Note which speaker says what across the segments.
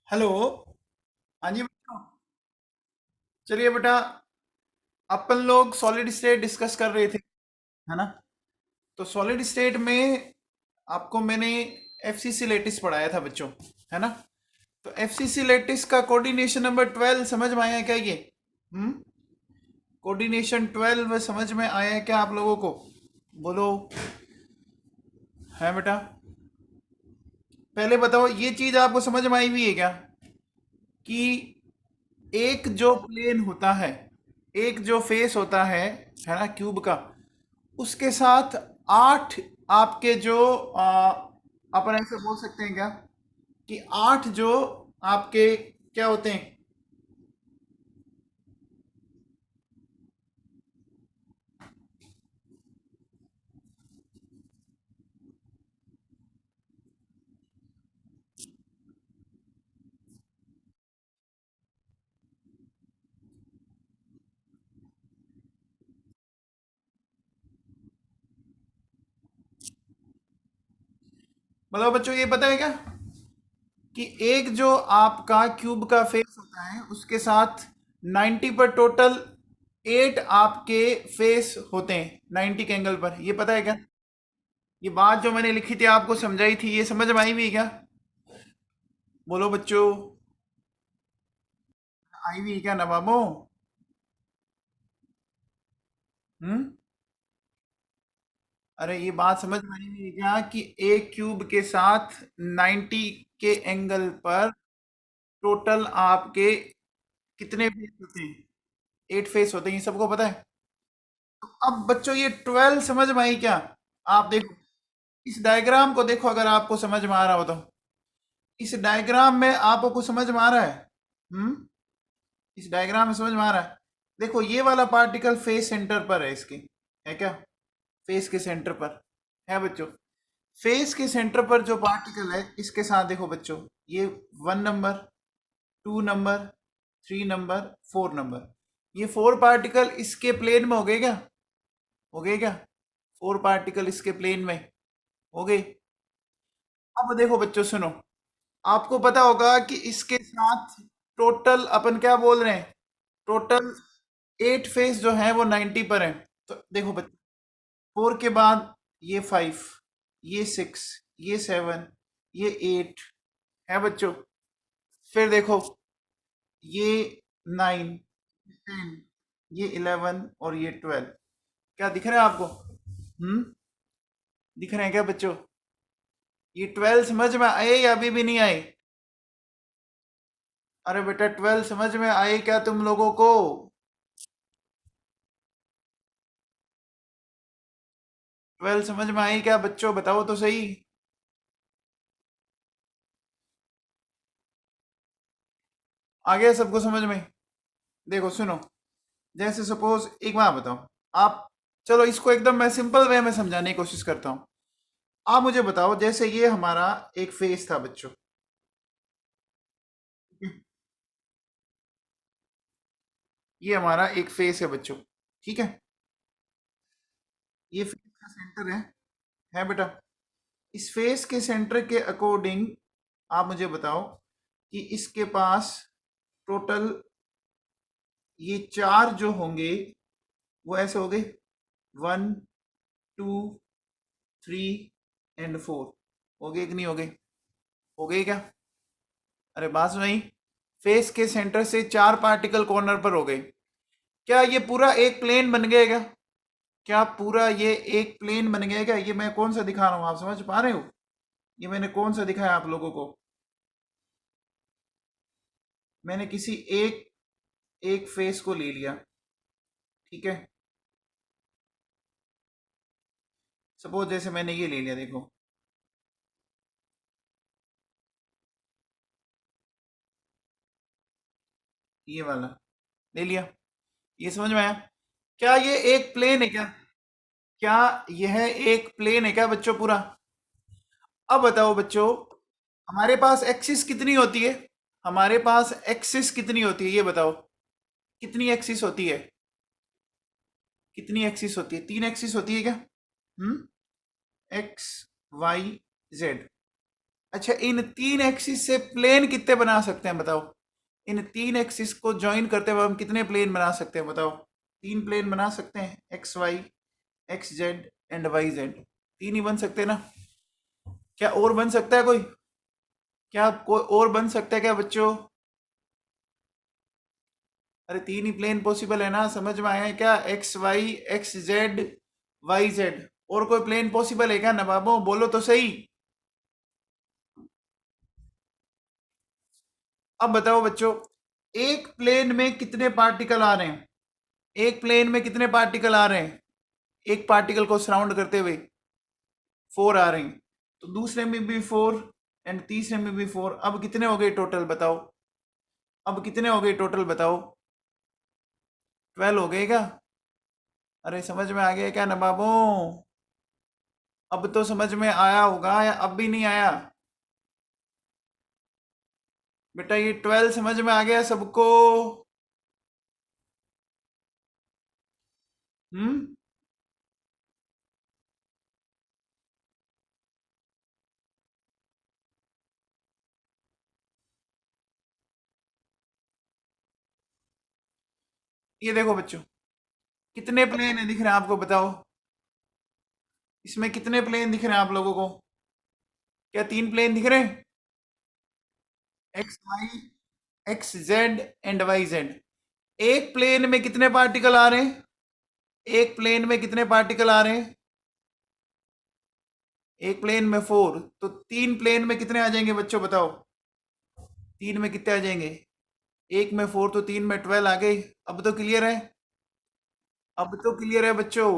Speaker 1: Hello. हाँ जी बच्चों। चलिए बेटा, अपन लोग सॉलिड स्टेट डिस्कस कर रहे थे, है ना। तो सॉलिड स्टेट में आपको मैंने एफसीसी लेटिस पढ़ाया था बच्चों, है ना। तो एफसीसी लेटिस का कोऑर्डिनेशन नंबर 12 समझ में आया क्या ये? हम्म। कोऑर्डिनेशन 12 समझ में आया है क्या आप लोगों को? बोलो। है बेटा? पहले बताओ, ये चीज आपको समझ में आई हुई है क्या कि एक जो प्लेन होता है, एक जो फेस होता है ना, क्यूब का, उसके साथ 8 आपके जो अपन ऐसे बोल सकते हैं क्या कि 8 जो आपके क्या होते हैं? मतलब बच्चों ये पता है क्या कि एक जो आपका क्यूब का फेस होता है उसके साथ 90 पर टोटल 8 आपके फेस होते हैं 90 के एंगल पर, ये पता है क्या? ये बात जो मैंने लिखी थी आपको समझाई थी, ये समझ में आई हुई है क्या? बोलो बच्चों। आई हुई है क्या नवाबों? हम्म। अरे ये बात समझ में आई नहीं क्या कि एक क्यूब के साथ 90 के एंगल पर टोटल आपके कितने फेस होते हैं? 8 फेस होते हैं, ये सबको पता है। तो अब बच्चों ये 12 समझ में आई क्या? आप देखो, इस डायग्राम को देखो, अगर आपको समझ में आ रहा हो तो। इस डायग्राम में आपको कुछ समझ में आ रहा है? हम्म। इस डायग्राम में समझ में आ रहा है? देखो, ये वाला पार्टिकल फेस सेंटर पर है इसके, है क्या? फेस के सेंटर पर है बच्चों। फेस के सेंटर पर जो पार्टिकल है इसके साथ देखो बच्चों, ये 1 नंबर, 2 नंबर, 3 नंबर, 4 नंबर, ये 4 पार्टिकल इसके प्लेन में हो गए क्या? हो गए क्या? 4 पार्टिकल इसके प्लेन में हो गए। अब देखो बच्चों सुनो, आपको पता होगा कि इसके साथ टोटल अपन क्या बोल रहे हैं? टोटल 8 फेस जो है वो 90 पर है। तो देखो बच्चों, 4 के बाद ये 5, ये 6, ये 7, ये 8 है बच्चों। फिर देखो, ये 9, 10, ये 11 और ये 12। क्या दिख रहा है आपको? दिख रहे हैं क्या बच्चों? ये 12 समझ में आए या अभी भी नहीं आए? अरे बेटा, 12 समझ में आए क्या तुम लोगों को? 12 समझ में आई क्या बच्चों, बताओ तो सही। आ गया सबको समझ में? देखो सुनो, जैसे सपोज एक बात बताओ आप, चलो इसको एकदम मैं सिंपल वे में समझाने की कोशिश करता हूँ। आप मुझे बताओ, जैसे ये हमारा एक फेस था बच्चों, ये हमारा एक फेस है बच्चों, ठीक है। ये फेस का सेंटर है बेटा। इस फेस के सेंटर के अकॉर्डिंग आप मुझे बताओ कि इसके पास टोटल ये 4 जो होंगे वो ऐसे हो गए, 1, 2, 3 एंड 4। हो गए कि नहीं हो गए? हो गए क्या? अरे बात सुनाई। फेस के सेंटर से 4 पार्टिकल कॉर्नर पर हो गए। क्या ये पूरा एक प्लेन बन गया क्या? क्या पूरा ये एक प्लेन बन गया क्या? ये मैं कौन सा दिखा रहा हूँ, आप समझ पा रहे हो? ये मैंने कौन सा दिखाया आप लोगों को? मैंने किसी एक एक फेस को ले लिया, ठीक है। सपोज जैसे मैंने ये ले लिया, देखो, ये वाला ले लिया। ये समझ में आया? क्या ये एक प्लेन है क्या? क्या यह एक प्लेन है क्या बच्चों पूरा? अब बताओ बच्चों, हमारे पास एक्सिस कितनी होती है? हमारे पास एक्सिस कितनी होती है ये बताओ। कितनी एक्सिस होती है? कितनी एक्सिस होती है? 3 एक्सिस होती है क्या? हम्म। X, Y, Z. अच्छा, इन तीन एक्सिस से प्लेन कितने बना सकते हैं बताओ? इन तीन एक्सिस को ज्वाइन करते हुए हम कितने प्लेन बना सकते हैं बताओ? तीन प्लेन बना सकते हैं, X Y, X Z and Y Z. तीन ही बन सकते हैं ना? क्या और बन सकता है कोई? क्या कोई और बन सकता है क्या बच्चों? अरे तीन ही प्लेन पॉसिबल है ना, समझ में आया है क्या? X Y, X Z, Y Z. और कोई प्लेन पॉसिबल है क्या नवाबों? बोलो तो सही। अब बताओ बच्चों, एक प्लेन में कितने पार्टिकल आ रहे हैं? एक प्लेन में कितने पार्टिकल आ रहे हैं? एक पार्टिकल को सराउंड करते हुए फोर आ रहे हैं। तो दूसरे में भी फोर एंड तीसरे में भी फोर। अब कितने हो गए टोटल बताओ? अब कितने हो गए टोटल बताओ? 12 हो गए क्या? अरे समझ में आ गया क्या नवाबों? अब तो समझ में आया होगा या अब भी नहीं आया? बेटा ये 12 समझ में आ गया सबको? हम्म। ये देखो बच्चों, कितने प्लेन है दिख रहे हैं आपको बताओ? इसमें कितने प्लेन दिख रहे हैं आप लोगों को? क्या तीन प्लेन दिख रहे हैं? X Y, X Z and Y Z. एक प्लेन में कितने पार्टिकल आ रहे हैं? एक प्लेन में कितने पार्टिकल आ रहे हैं? एक प्लेन में फोर, तो तीन प्लेन में कितने आ जाएंगे बच्चों बताओ? तीन में कितने आ जाएंगे? एक में फोर तो तीन में 12 आ गए। अब तो क्लियर है? अब तो क्लियर है बच्चों?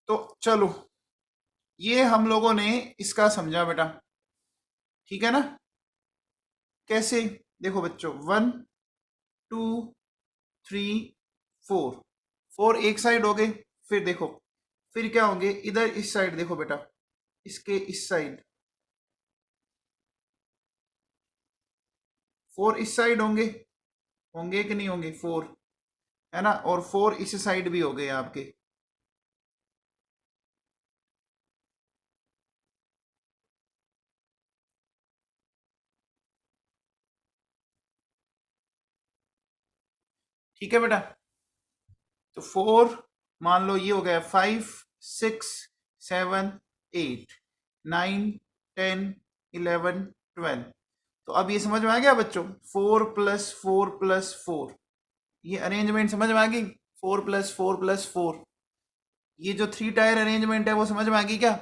Speaker 1: तो चलो, ये हम लोगों ने इसका समझा बेटा, ठीक है ना? कैसे? देखो बच्चों, 1 2 3 4। फोर एक साइड हो गए। फिर देखो, फिर क्या होंगे इधर इस साइड? देखो बेटा, इसके इस साइड फोर इस साइड होंगे। होंगे कि नहीं होंगे? फोर है ना, और फोर इस साइड भी हो गए आपके। ठीक है बेटा? तो फोर, मान लो ये हो गया 5 6 7 8 9 10 11 12। तो अब ये समझ में आ गया बच्चों? 4 + 4 + 4, ये अरेंजमेंट समझ में आ गई? 4 + 4 + 4, ये जो थ्री टायर अरेंजमेंट है वो समझ में आ गई क्या?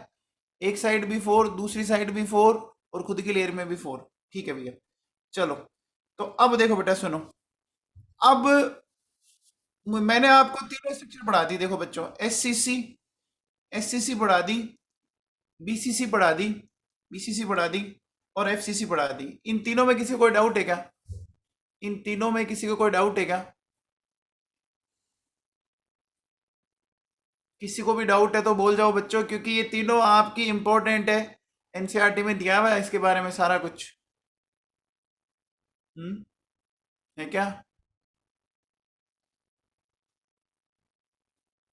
Speaker 1: एक साइड भी फोर, दूसरी साइड भी फोर, और खुद की लेयर में भी फोर। ठीक है भैया? चलो, तो अब देखो बेटा सुनो। अब मैंने आपको तीनों स्ट्रक्चर पढ़ा दी। देखो बच्चों, एससीसी, एससीसी पढ़ा दी, बीसीसी पढ़ा दी, बीसीसी पढ़ा दी, और एफसीसी पढ़ा दी। इन तीनों में किसी को कोई डाउट है क्या? इन तीनों में किसी को कोई डाउट है क्या? किसी को भी डाउट है तो बोल जाओ बच्चों, क्योंकि ये तीनों आपकी इंपॉर्टेंट है। एनसीईआरटी में दिया हुआ है इसके बारे में सारा कुछ। है क्या?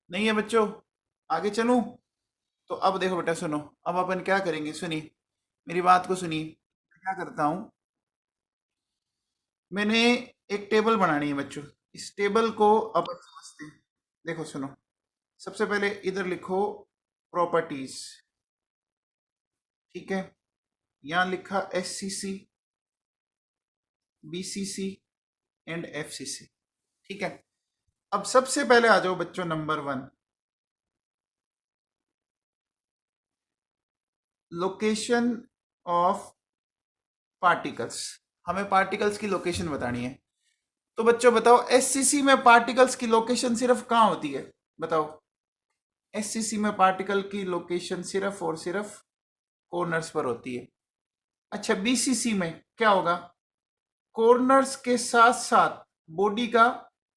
Speaker 1: नहीं है बच्चों? आगे चलूं? तो अब देखो बेटा सुनो, अब अपन क्या करेंगे सुनिए, मेरी बात को सुनिए। क्या करता हूँ, मैंने एक टेबल बनानी है बच्चों। इस टेबल को अपन समझते हैं। देखो सुनो, सबसे पहले इधर लिखो प्रॉपर्टीज। ठीक है? यहाँ लिखा एससीसी, बीसीसी एंड एफसीसी। ठीक है? अब सबसे पहले आ जाओ बच्चों नंबर 1, लोकेशन ऑफ पार्टिकल्स। हमें पार्टिकल्स की लोकेशन बतानी है। तो बच्चों बताओ, एससीसी में पार्टिकल्स की लोकेशन सिर्फ कहाँ होती है बताओ? एससीसी में पार्टिकल की लोकेशन सिर्फ और सिर्फ कॉर्नर्स पर होती है। अच्छा, बीसीसी में क्या होगा? कॉर्नर्स के साथ साथ बॉडी का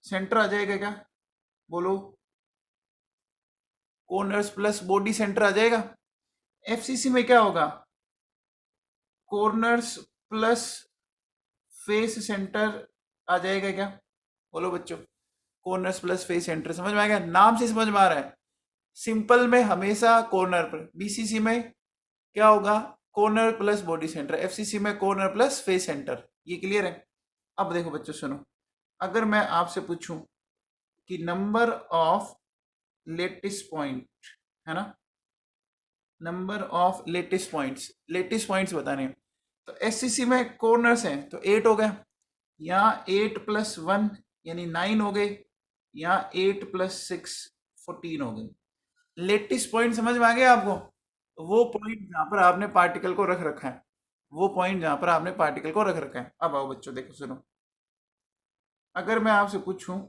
Speaker 1: सेंटर आ जाएगा क्या? बोलो, कॉर्नर्स प्लस बॉडी सेंटर आ जाएगा। एफसीसी में क्या होगा? कॉर्नर्स प्लस फेस सेंटर आ जाएगा क्या? बोलो बच्चों, कॉर्नर्स प्लस फेस सेंटर, समझ में आ गया? नाम से समझ में आ रहा है। सिंपल में हमेशा कॉर्नर पर, बीसीसी में क्या होगा, corner plus body centre, FCC में कॉर्नर प्लस फेस सेंटर। ये क्लियर है? अब देखो बच्चों सुनो, अगर मैं आपसे पूछूं कि नंबर ऑफ लेटेस्ट पॉइंट, है ना, नंबर ऑफ लेटेस्ट पॉइंट्स बताने हैं, तो एससीसी में कॉर्नर्स हैं तो 8 हो गया, यहाँ 8+1 यानी 9 हो गए, यहाँ 8+6 14 हो गए। लेटेस्ट पॉइंट समझ में आ गया आपको? वो पॉइंट जहां पर आपने पार्टिकल को रख रखा है, वो पॉइंट जहां पर आपने पार्टिकल को रख रखा है। अब आओ बच्चों देखो सुनो, अगर मैं आपसे पूछूं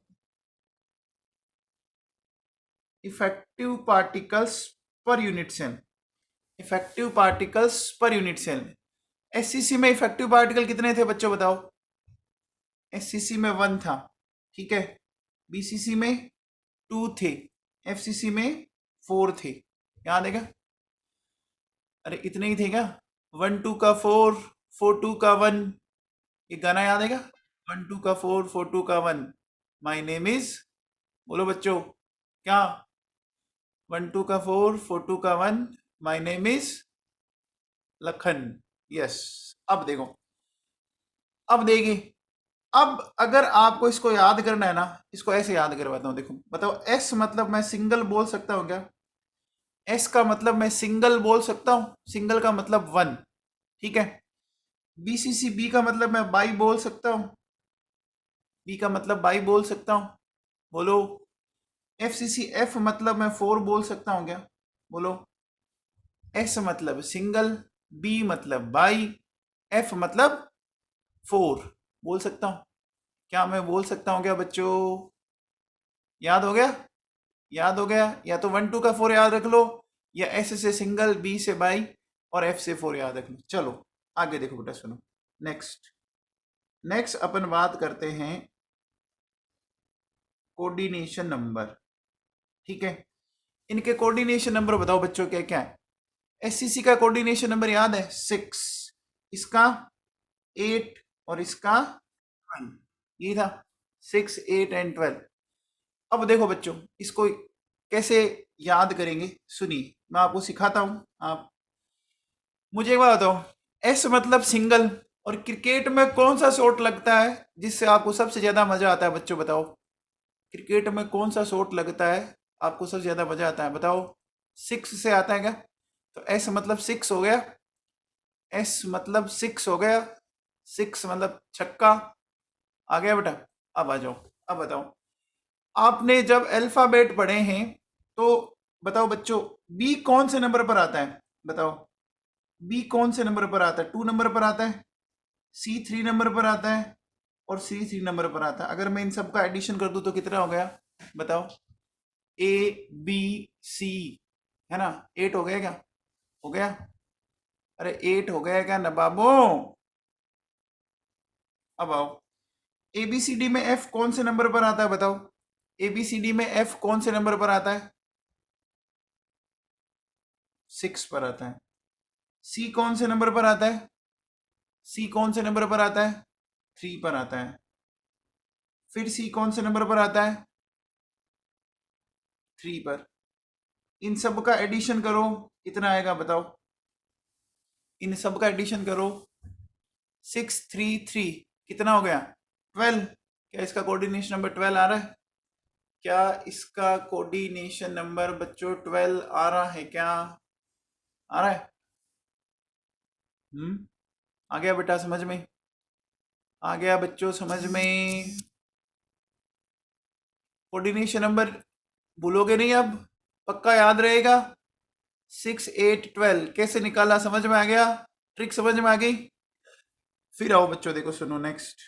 Speaker 1: effective particles per unit cell, effective particles per unit cell, SCC में इफेक्टिव पार्टिकल कितने थे बच्चों बताओ? एससीसी में 1 था, ठीक है, बीसीसी में 2 थे, एफसीसी में 4 थे। याद है क्या? अरे इतने ही थे क्या? 1 2 का 4, 4 2 का 1, ये गाना याद है क्या? 1 2 का 4, 4 2 का 1, माई नेम इज, बोलो बच्चों क्या? 1 2 का 4, 4 2 का 1, my name is Lakhan. Yes. अब देखो, अब देखिए, अब अगर आपको इसको याद करना है ना, इसको ऐसे याद करवाता हूं, देखो बताओ, एस मतलब मैं सिंगल बोल सकता हूं क्या? एस का मतलब मैं सिंगल बोल सकता हूं, सिंगल का मतलब 1, ठीक है। बीसीसी बी का मतलब मैं बाई बोल सकता हूं, बी का मतलब बाई बोल सकता हूं, बोलो। एफसीसी एफ मतलब मैं 4 बोल सकता हूं क्या? बोलो। एस मतलब सिंगल, बी मतलब बाई, एफ मतलब 4, बोल सकता हूं क्या? मैं बोल सकता हूं क्या बच्चों? याद हो गया? याद हो गया? या तो 1 2 का 4 याद रख लो, या एस से सिंगल, बी से बाई और एफ से 4 याद रख लो। चलो आगे देखो बेटा सुनो, नेक्स्ट नेक्स्ट अपन बात करते हैं कोऑर्डिनेशन नंबर, ठीक है। इनके कोऑर्डिनेशन नंबर बताओ बच्चों क्या क्या है? एससीसी का कोऑर्डिनेशन नंबर याद है 6, इसका 8 और इसका 12, ये था 6 8 एंड 12। अब देखो बच्चों इसको कैसे याद करेंगे, सुनिए मैं आपको सिखाता हूं। आप मुझे एक बात बताओ, एस मतलब सिंगल, और क्रिकेट में कौन सा शॉट लगता है जिससे आपको सबसे ज्यादा मजा आता है बच्चों बताओ? क्रिकेट में कौन सा शॉट लगता है आपको सबसे ज्यादा मजा आता है बताओ? 6 से आता है क्या? तो एस मतलब 6 हो गया, एस मतलब 6 हो गया, 6 मतलब छक्का, आ गया बेटा। अब आ जाओ, अब बताओ, आपने जब अल्फाबेट पढ़े हैं तो बताओ बच्चों, बी कौन से नंबर पर आता है बताओ? बी कौन से नंबर पर आता है? 2 नंबर पर आता है, सी 3 नंबर पर आता है, और सी 3 नंबर पर आता है। अगर मैं इन सब का एडिशन कर दूं तो कितना हो गया बताओ? ए बी सी, है ना, 8 हो गया क्या? हो गया? अरे 8 हो गया क्या नबाबो? अब आओ, एबीसीडी में एफ कौन से नंबर पर आता है बताओ? एबीसीडी में एफ कौन से नंबर पर आता है? 6 पर आता है। सी कौन से नंबर पर आता है? सी कौन से नंबर पर आता है? 3 पर आता है। फिर सी कौन से नंबर पर आता है? 3 पर। इन सब का एडिशन करो, कितना आएगा बताओ? इन सब का एडिशन करो, 6 3 3 कितना हो गया? 12। क्या इसका कोऑर्डिनेशन नंबर 12 आ रहा है? क्या इसका कोऑर्डिनेशन नंबर बच्चों 12 आ रहा है क्या? आ रहा है? आ गया बेटा समझ में? आ गया बच्चों समझ में? कोऑर्डिनेशन नंबर भूलोगे नहीं अब, पक्का याद रहेगा। 6 8 12 कैसे निकाला, समझ में आ गया? ट्रिक समझ में आ गई? फिर आओ बच्चों देखो सुनो, नेक्स्ट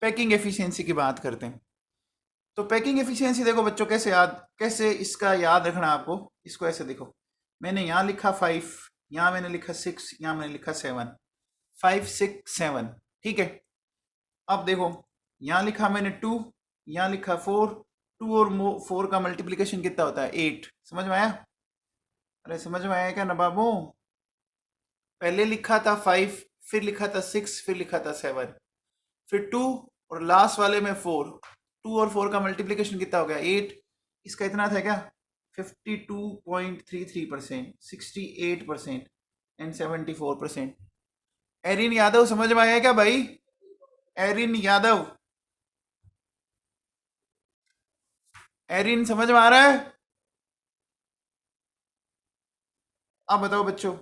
Speaker 1: पैकिंग एफिशिएंसी की बात करते हैं। तो पैकिंग एफिशिएंसी देखो बच्चों, कैसे इसका याद रखना आपको। इसको ऐसे देखो, मैंने यहाँ लिखा 5, यहाँ मैंने लिखा 6, यहाँ मैंने लिखा 7, 5 6 7, ठीक है। अब देखो, यहाँ लिखा मैंने 2, यहाँ लिखा 4, 2 और 4 का मल्टीप्लीकेशन कितना होता है? 8। समझ में आया? अरे समझ में आया क्या नबाबू? पहले लिखा था 5, फिर लिखा था 6, फिर लिखा था 7, फिर 2, और लास्ट वाले में 4। 2 और 4 का मल्टीप्लिकेशन कितना हो गया? 8। इसका इतना था क्या? 52.33%, 68% एंड 74%। एरिन यादव समझ में आया क्या भाई? एरिन यादव, एरिन समझ में आ रहा है? आप बताओ बच्चों।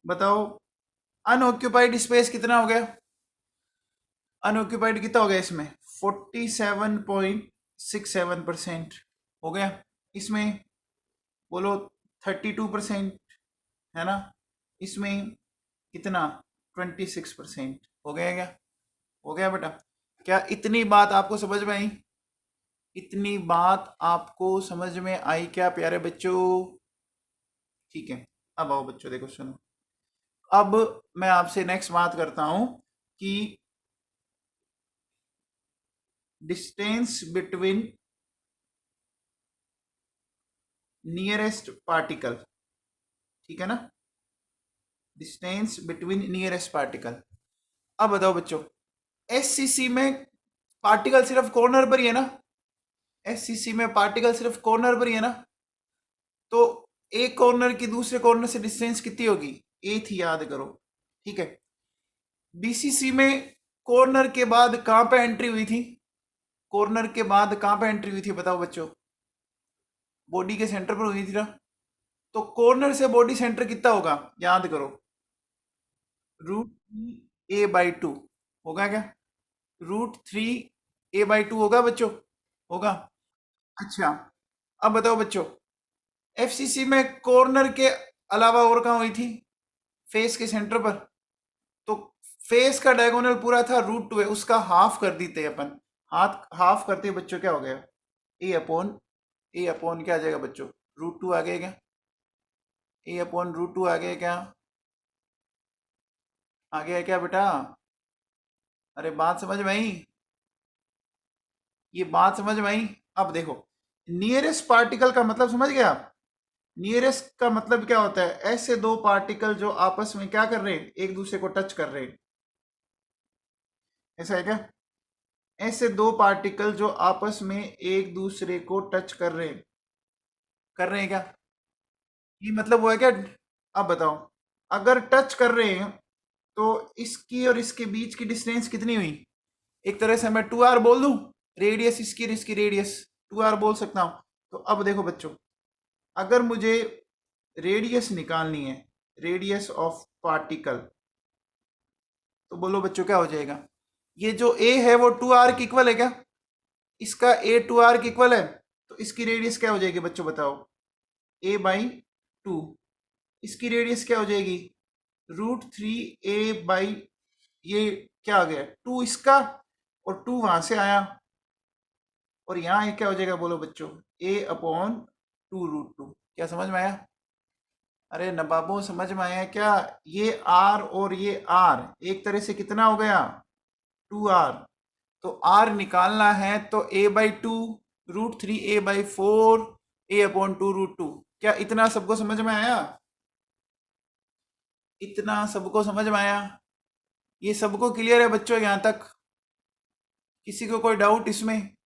Speaker 1: बताओ, अनऑक्यूपाइड स्पेस कितना हो गया? अनऑक्यूपाइड कितना हो गया इसमें? 47.67% हो गया। इसमें बोलो 32% है ना? इसमें कितना? 26% हो गया क्या? हो गया बेटा? क्या इतनी बात आपको समझ में आई? इतनी बात आपको समझ में आई क्या प्यारे बच्चों? ठीक है। अब आओ बच्चों, देखो सुनो। अब मैं आपसे नेक्स्ट बात करता हूं कि डिस्टेंस बिटवीन नियरेस्ट पार्टिकल, ठीक है ना? Distance between nearest particle. अब बताओ बच्चों, एससीसी में पार्टिकल सिर्फ कॉर्नर पर ही है ना? एससीसी में पार्टिकल सिर्फ कॉर्नर पर ही है ना? तो एक कॉर्नर की दूसरे कॉर्नर से डिस्टेंस कितनी होगी? ए थी, याद करो। ठीक है। बीसीसी में कॉर्नर के बाद कहां पे एंट्री हुई थी? कॉर्नर के बाद कहां पे एंट्री हुई थी बताओ बच्चों? बॉडी के सेंटर पर हुई थी ना? तो कॉर्नर से बॉडी सेंटर कितना होगा? याद करो। √3a/2 होगा क्या? √3a/2 होगा बच्चों? होगा। अच्छा, अब बताओ बच्चों, एफसीसी में कॉर्नर के अलावा और कहाँ हुई थी? फेस के सेंटर पर। तो फेस का डायगोनल पूरा था √2 है, उसका हाफ कर देते अपन। हाथ हाफ करते बच्चों क्या हो गया? ए अपॉन क्या आ जाएगा बच्चों? √2 आ गया क्या? A/√2 आ गया क्या? आ गया है क्या बेटा? अरे बात समझ में आई? ये बात समझ में आई? अब देखो, नियरेस्ट पार्टिकल का मतलब समझ गया आप? नियरेस्ट का मतलब क्या होता है? ऐसे दो पार्टिकल जो आपस में क्या कर रहे हैं? एक दूसरे को टच कर रहे हैं। ऐसा है क्या? ऐसे दो पार्टिकल जो आपस में एक दूसरे को टच कर रहे हैं। कर रहे हैं क्या? ये मतलब वो है क्या? अब बताओ, अगर टच कर रहे हैं तो इसकी और इसके बीच की डिस्टेंस कितनी हुई? एक तरह से मैं 2r बोल दूं। रेडियस इसकी और इसकी रेडियस 2r बोल सकता हूं। तो अब देखो बच्चों, अगर मुझे रेडियस निकालनी है, रेडियस ऑफ पार्टिकल, तो बोलो बच्चों क्या हो जाएगा? ये जो a है वो 2r की इक्वल है क्या? इसका a 2r की इक्वल है। तो इसकी रेडियस क्या हो जाएगी बच्चों बताओ? a/2। इसकी रेडियस क्या हो जाएगी? √3a/, ये क्या आ गया? 2 इसका, और 2 वहां से आया, और यहाँ ये क्या हो जाएगा बोलो बच्चों? a/2√2। क्या समझ में आया? अरे नवाबों समझ में आया क्या? ये r और ये r एक तरह से कितना हो गया? 2r। तो r निकालना है तो a/2, √3a/4, a/2√2। क्या इतना सबको समझ में आया? इतना सबको समझ में आया? ये सबको क्लियर है बच्चों यहां तक? किसी को कोई डाउट इसमें?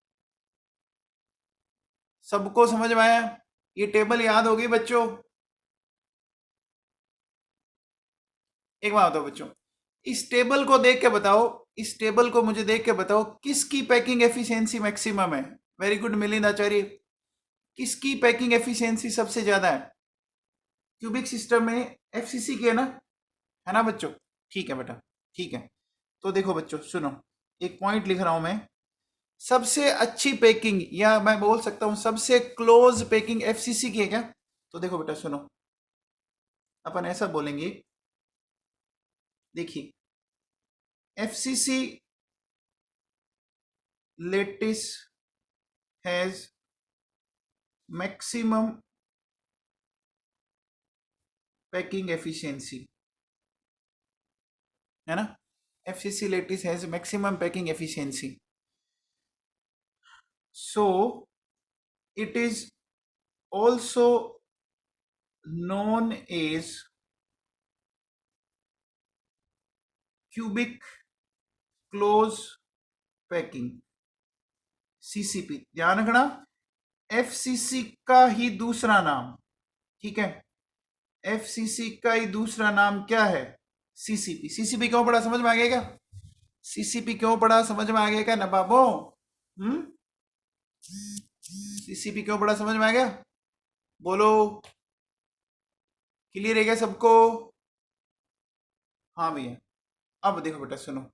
Speaker 1: सबको समझ में आया? ये टेबल याद होगी बच्चों? एक बात बताओ बच्चों, इस टेबल को देख के बताओ, इस टेबल को मुझे देख के बताओ किसकी पैकिंग एफिशिएंसी मैक्सिमम है? वेरी गुड मिलिंद आचार्य। किसकी पैकिंग एफिशिएंसी सबसे ज्यादा है? क्यूबिक सिस्टम में एफसीसी की है ना बच्चों? ठीक है बेटा, ठीक है। तो देखो बच्चों सुनो, एक पॉइंट लिख रहा हूं मैं। सबसे अच्छी पैकिंग, या मैं बोल सकता हूं सबसे क्लोज पैकिंग एफसीसी की है क्या? तो देखो बेटा सुनो, अपन ऐसा बोलेंगे, देखिए, FCC lattice has maximum packing efficiency, है ना? FCC lattice has maximum packing efficiency. So It is also known as cubic close packing, CCP। ध्यान रखना, FCC का ही दूसरा नाम, ठीक है, FCC का ही दूसरा नाम क्या है? CCP। CCP क्यों पढ़ा, समझ में आ गया क्या? CCP क्यों पढ़ा, समझ में आ गया क्या नवाबों? CCP क्यों पढ़ा, समझ में आ गया? बोलो, क्लियर है क्या सबको? हाँ भैया। अब देखो बेटा सुनो,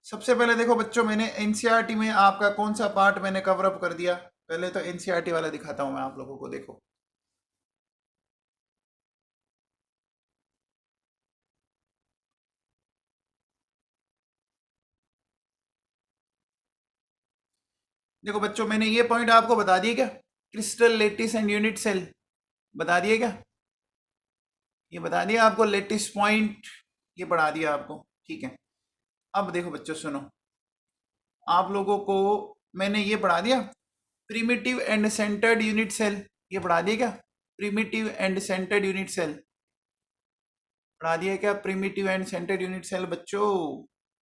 Speaker 1: सबसे पहले देखो बच्चों, मैंने एनसीईआरटी में आपका कौन सा पार्ट मैंने कवर अप कर दिया। पहले तो एनसीईआरटी वाला दिखाता हूं मैं आप लोगों को। देखो देखो बच्चों, मैंने ये पॉइंट आपको बता दिए क्या? Crystal, lattice and unit cell बता दिए क्या? ये बता दिया आपको, लेटिस पॉइंट ये पढ़ा दिया आपको, ठीक है। अब देखो बच्चों सुनो, आप लोगों को मैंने ये पढ़ा दिया, primitive and centred unit cell, ये पढ़ा दिया क्या? Primitive and centred unit cell पढ़ा दिया क्या? Primitive and centred unit cell बच्चों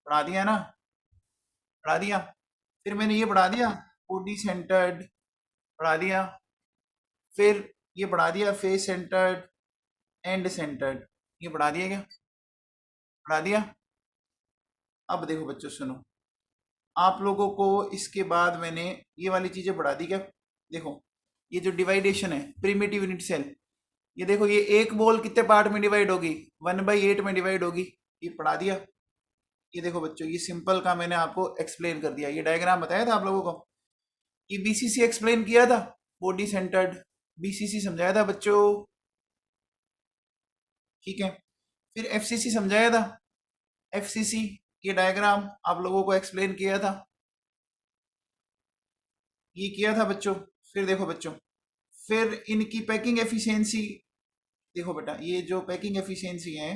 Speaker 1: पढ़ा दिया ना? पढ़ा दिया। फिर मैंने ये पढ़ा दिया, बॉडी सेंटर्ड पढ़ा दिया। फिर ये पढ़ा दिया, फेस सेंटर्ड, एंड सेंटर्ड, ये पढ़ा दिया क्या? पढ़ा दिया। अब देखो बच्चों सुनो, आप लोगों को इसके बाद मैंने ये वाली चीजें पढ़ा दी क्या? देखो, ये जो डिवाइडेशन है प्रिमिटिव यूनिट सेल, ये देखो, ये एक बॉल कितने पार्ट में डिवाइड होगी? 1/8 में डिवाइड होगी, ये पढ़ा दिया। ये देखो बच्चों, ये सिंपल का मैंने आपको एक्सप्लेन कर दिया, ये डायग्राम बताया था आप लोगों को। ये बीसीसी एक्सप्लेन किया था, बॉडी सेंटर्ड, बीसीसी समझाया था बच्चों, ठीक है। फिर एफसीसी समझाया था, एफसीसी ये डायग्राम आप लोगों को एक्सप्लेन किया था, ये किया था बच्चों। फिर देखो बच्चों, फिर इनकी पैकिंग एफिशिएंसी, देखो बेटा, ये जो पैकिंग एफिशिएंसी है,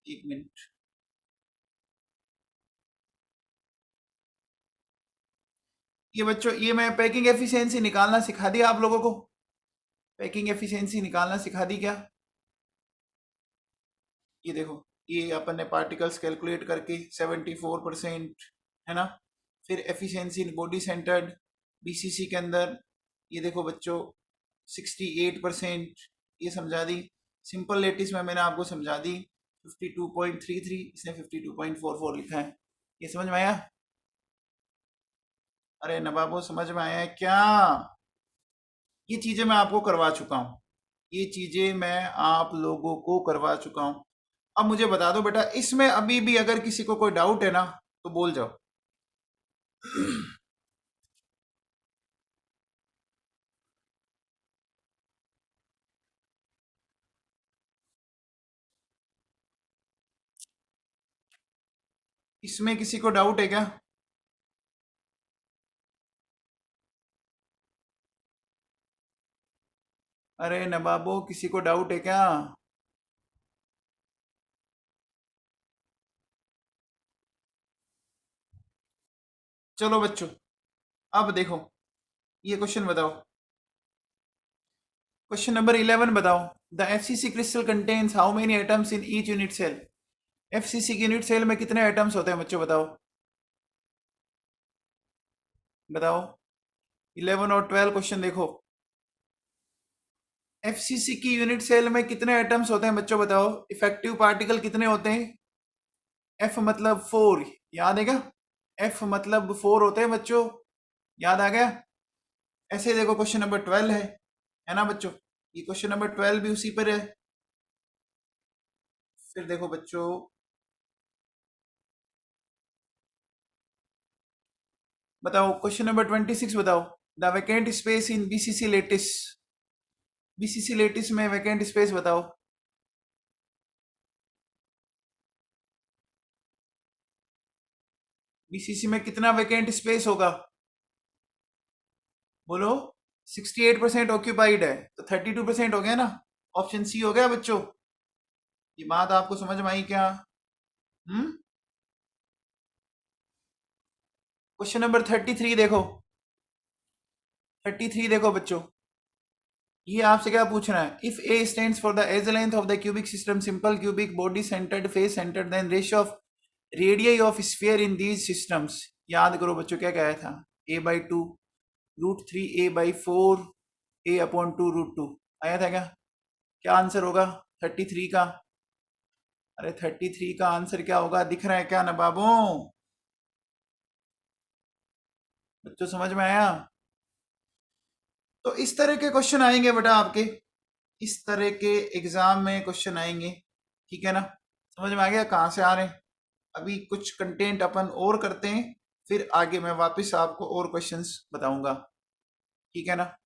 Speaker 1: एक मिनट, ये बच्चों, ये मैं पैकिंग एफिशिएंसी निकालना सिखा दिया आप लोगों को। पैकिंग एफिशिएंसी निकालना सिखा दी क्या? ये देखो, ये अपन ने पार्टिकल्स कैलकुलेट करके 74% है ना। फिर efficiency in body centred BCC के अंदर, ये देखो बच्चों 68% ये समझा दी। सिंपल लेटिस में मैंने आपको समझा दी 52.33, इसने 52.44 लिखा है, ये समझ में आया? अरे नवाबो समझ में आया है क्या? ये चीजें मैं आपको करवा चुका हूँ, ये चीजें मैं आप लोगों को करवा चुका हूँ। अब मुझे बता दो बेटा, इसमें अभी भी अगर किसी को कोई डाउट है ना तो बोल जाओ। इसमें किसी को डाउट है क्या? अरे नवाबो, किसी को डाउट है क्या? चलो बच्चों, अब देखो, ये क्वेश्चन बताओ, क्वेश्चन नंबर 11 बताओ। The FCC crystal contains how many atoms in each unit cell? FCC की यूनिट सेल में कितने एटम्स होते हैं बच्चों, बताओ बताओ। 11 और 12 क्वेश्चन देखो, एफसीसी की यूनिट सेल में कितने एटम्स होते हैं बच्चों, बताओ। इफेक्टिव पार्टिकल कितने होते हैं? एफ मतलब 4, याद है क्या? एफ मतलब 4 होते हैं बच्चों, याद आ गया? ऐसे ही देखो, क्वेश्चन नंबर 12 है ना बच्चों, ये क्वेश्चन नंबर 12 भी उसी पर है। फिर देखो बच्चों, बताओ क्वेश्चन नंबर 26 बताओ। The vacant space in BCC lattice, BCC lattice में वैकेंट स्पेस बताओ। बीसीसी में कितना वैकेंट स्पेस होगा, बोलो। 68% ऑक्यूपाइड है, तो 32% हो गया ना, ऑप्शन सी हो गया बच्चों। ये बात आपको समझ में आई क्या? हम्म। क्वेश्चन नंबर 33 देखो, 33 देखो बच्चों, ये आपसे क्या पूछ रहा है? If A stands for the edge length of the cubic system, simple cubic, body centred, face centred, then ratio of radii of sphere in these systems. याद करो बच्चों, क्या कहा था? a/2 √3 a/4 a/2 आया था क्या? क्या आंसर होगा 33 का? अरे 33 का आंसर क्या होगा, दिख रहा है क्या नवाबों? बच्चों समझ में आया? तो इस तरह के क्वेश्चन आएंगे बेटा आपके, इस तरह के एग्जाम में क्वेश्चन आएंगे। ठीक है ना? समझ में आ गया कहाँ से आ रहे हैं? अभी कुछ कंटेंट अपन और करते हैं, फिर आगे मैं वापस आपको और क्वेश्चंस बताऊंगा। ठीक है ना?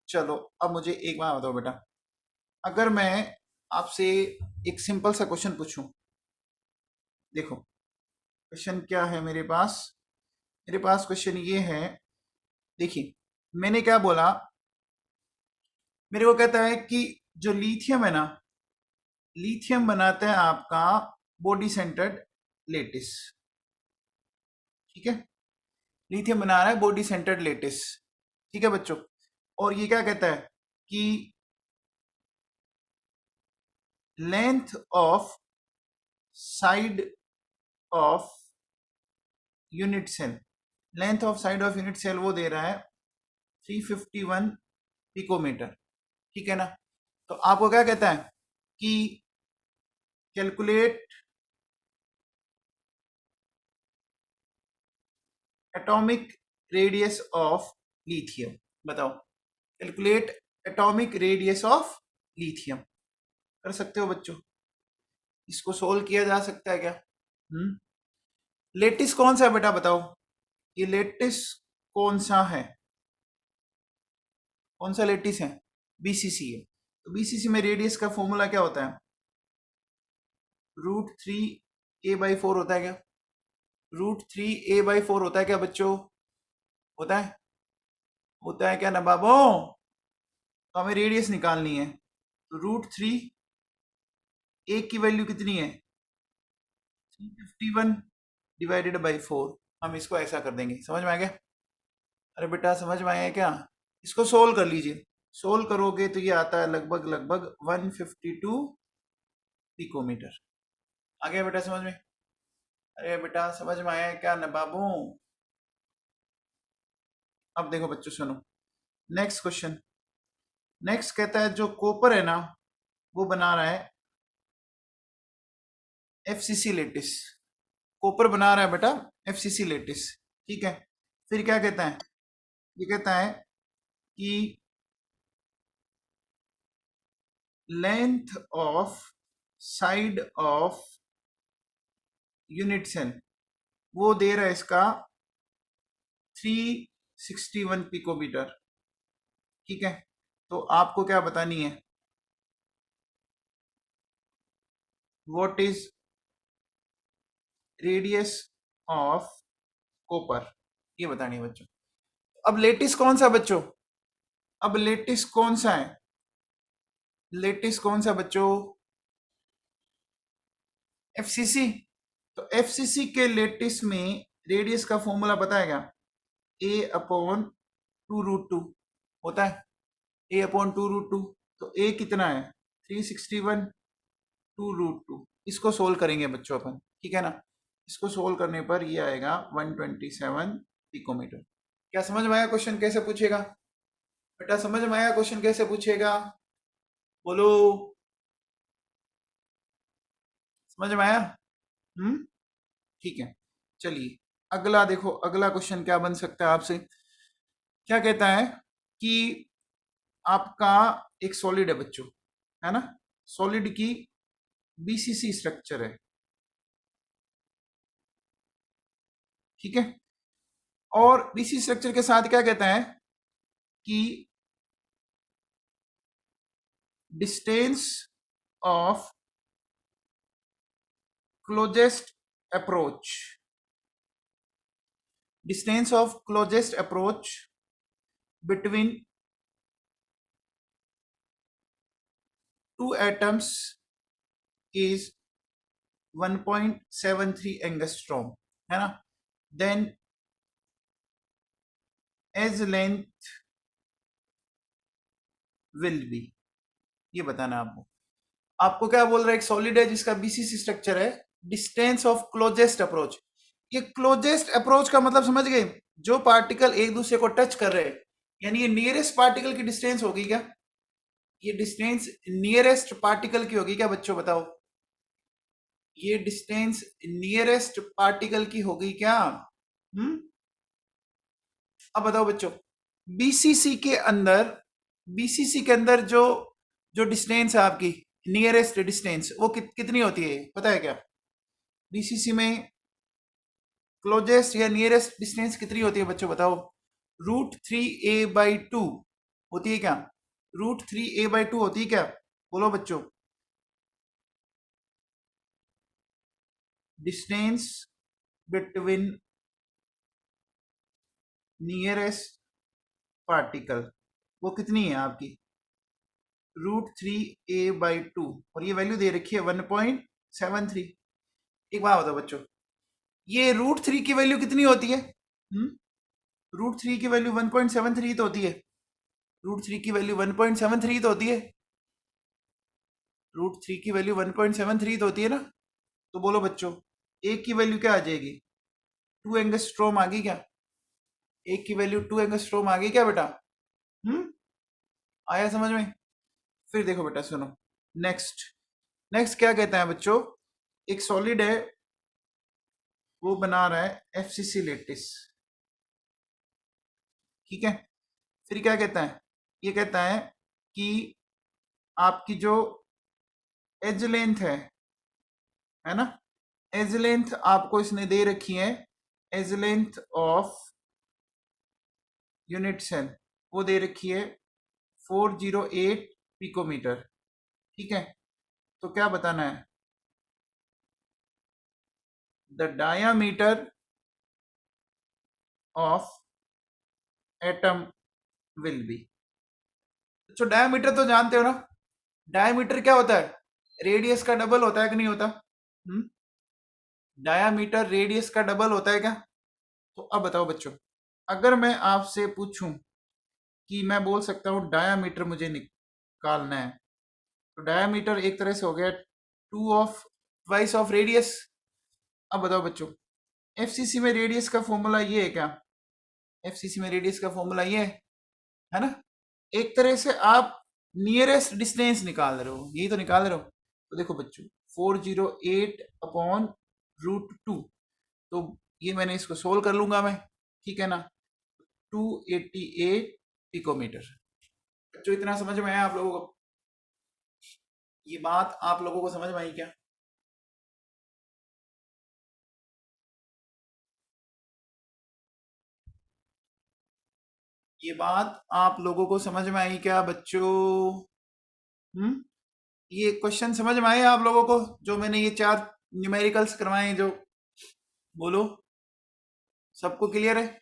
Speaker 1: चलो, अब मुझे एक बात बताओ बेटा, अगर मैं आपसे एक सिंपल सा क्वेश्चन पूछूं। देखो क्वेश्चन क्या है मेरे पास, मेरे पास क्वेश्चन ये है। देखिए, मैंने क्या बोला, मेरे को कहता है कि जो लिथियम है ना, लिथियम बनाता है आपका बॉडी सेंटर्ड लेटिस। ठीक है? लिथियम बना रहा है बॉडी सेंटर्ड लेटिस। ठीक है बच्चों? और ये क्या कहता है कि length of side of unit cell, length of side of unit cell वो दे रहा है 351 पिकोमीटर। ठीक है ना? तो आपको क्या कहता है कि calculate atomic radius of lithium. बताओ, calculate atomic radius of lithium. कर सकते हो बच्चों? इसको सोल्व किया जा सकता है क्या? हम्म। लेटिस कौन सा है बेटा, बताओ? ये लेटिस कौन सा है? कौन सा लेटिस है? बीसीसी है। तो बीसीसी में रेडियस का फॉर्मूला क्या होता है? √3 a/4 होता है क्या? √3 a/4 होता है क्या बच्चों? होता है? होता है क्या नवाबों? तो हमें रेडियस निकालनी है, तो √3, ए की वैल्यू कितनी है? 351 डिवाइडेड बाई 4। हम इसको ऐसा कर देंगे। समझ में आ गया? अरे बेटा समझ में आया क्या? इसको सोल्व कर लीजिए। सोल्व करोगे तो ये आता है लगभग लगभग 152 पिकोमीटर। आ गया बेटा समझ में? अरे बेटा समझ में आया क्या नवाबों? अब देखो बच्चों सुनो, नेक्स्ट क्वेश्चन। नेक्स्ट कहता है जो कॉपर है ना, वो बना रहा है एफसीसी लेटिस। कॉपर बना रहा है बेटा एफसीसी लेटिस। ठीक है? फिर क्या कहता है? ये कहता है कि length of side of unit cell वो दे रहा है इसका 361 पिकोमीटर। ठीक है? तो आपको क्या बतानी है? What is radius of copper, ये बतानी है बच्चों। अब लेटिस कौन सा बच्चों? अब लेटिस कौन सा है? लेटिस कौन सा बच्चों? एफसीसी। तो एफसीसी के लेटिस में रेडियस का फॉर्मूला पता है क्या? a/2 √2 होता है। a/2 √2। तो a कितना है? 361 2 √2। इसको सोल्व करेंगे बच्चों अपन। ठीक है ना? इसको सोल्व करने पर ये आएगा 127 पिकोमीटर। क्या समझ में आया क्वेश्चन कैसे पूछेगा? बेटा समझ में आया क्वेश्चन कैसे पूछेगा? बोलो। समझ में आया? ठीक है। चलिए अगला देखो, अगला क्वेश्चन क्या बन सकता है आपसे। क्या कहता है कि आपका एक सॉलिड है बच्चों, है ना? सॉलिड की बीसीसी स्ट्रक्चर है। ठीक है? और बीसीसी स्ट्रक्चर के साथ क्या कहता है कि distance of closest approach, distance of closest approach between two atoms is 1.73 angstrom, है ना? Then edge length will be, ये बताना है आपको। आपको क्या बोल रहा है, एक सॉलिड है जिसका बीसीसी स्ट्रक्चर है, डिस्टेंस ऑफ क्लोजेस्ट अप्रोच। ये क्लोजेस्ट अप्रोच का मतलब समझ गए, जो पार्टिकल एक दूसरे को टच कर रहे हैं, यानी ये नियरेस्ट पार्टिकल की डिस्टेंस होगी क्या, ये डिस्टेंस नियरेस्ट पार्टिकल की होगी क्या बच्चों बताओ, ये डिस्टेंस नियरेस्ट पार्टिकल की होगी क्या? हम्म, अब बताओ बच्चों, बीसीसी के अंदर, बीसीसी के अंदर जो जो डिस्टेंस है आपकी, नियरेस्ट डिस्टेंस, वो कितनी होती है पता है क्या? बीसीसी में क्लोजेस्ट या नियरेस्ट डिस्टेंस कितनी होती है बच्चों बताओ? √3a/2 होती है क्या? √3a/2 होती है क्या? बोलो बच्चों। डिस्टेंस बिटवीन नियरेस्ट पार्टिकल वो कितनी है आपकी? √3a/2, और ये वैल्यू दे रखी है 1.73। एक बात बताओ बच्चों, ये √3 की वैल्यू कितनी होती है? √3 की वैल्यू 1.73 तो होती है, √3 की वैल्यू 1.73 तो होती है, √3 की वैल्यू 1.73 तो होती है ना? तो बोलो बच्चों, एक की वैल्यू क्या आ जाएगी? 2 एंगस्ट्रोम आ गई क्या? एक की वैल्यू 2 एंगस्ट्रोम आ गई क्या बेटा? हम्म, आया समझ में? फिर देखो बेटा सुनो, नेक्स्ट, नेक्स्ट क्या कहता है बच्चों, एक सॉलिड है, वो बना रहा है एफसीसी लेटिस, ठीक है? फिर क्या कहता है, ये कहता है कि आपकी जो एज लेंथ है ना, एज लेंथ आपको इसने दे रखी है, edge length of unit cell वो दे रखी है 408 पिकोमीटर, ठीक है? तो क्या बताना है, the diameter of atom will be. तो डायामीटर तो जानते हो ना, डायामीटर क्या होता है, रेडियस का डबल होता है कि नहीं होता? हम्म, डायामीटर रेडियस का डबल होता है क्या? तो अब बताओ बच्चों, अगर मैं आपसे पूछूं कि मैं बोल सकता हूं डायामीटर मुझे निकालना है, तो डायामीटर एक तरह से हो गया two of twice of radius. अब बताओ बच्चों, एफसीसी में रेडियस का फॉर्मूला ये है क्या? एफसीसी में रेडियस का फॉर्मूला ये है ना? एक तरह से आप नियरेस्ट डिस्टेंस निकाल रहे हो, यही तो निकाल रहे हो। तो देखो बच्चों, 408/√2, तो ये मैंने इसको सोल्व कर लूंगा मैं, ठीक है ना? 288 पिकोमीटर। बच्चों इतना समझ में आया आप लोगों को? ये बात आप लोगों को समझ में आई क्या? ये बात आप लोगों को समझ में आई क्या बच्चों? हम्म, ये क्वेश्चन समझ में आए आप लोगों को, जो मैंने ये 4 न्यूमेरिकल्स करवाए जो, बोलो सबको क्लियर है?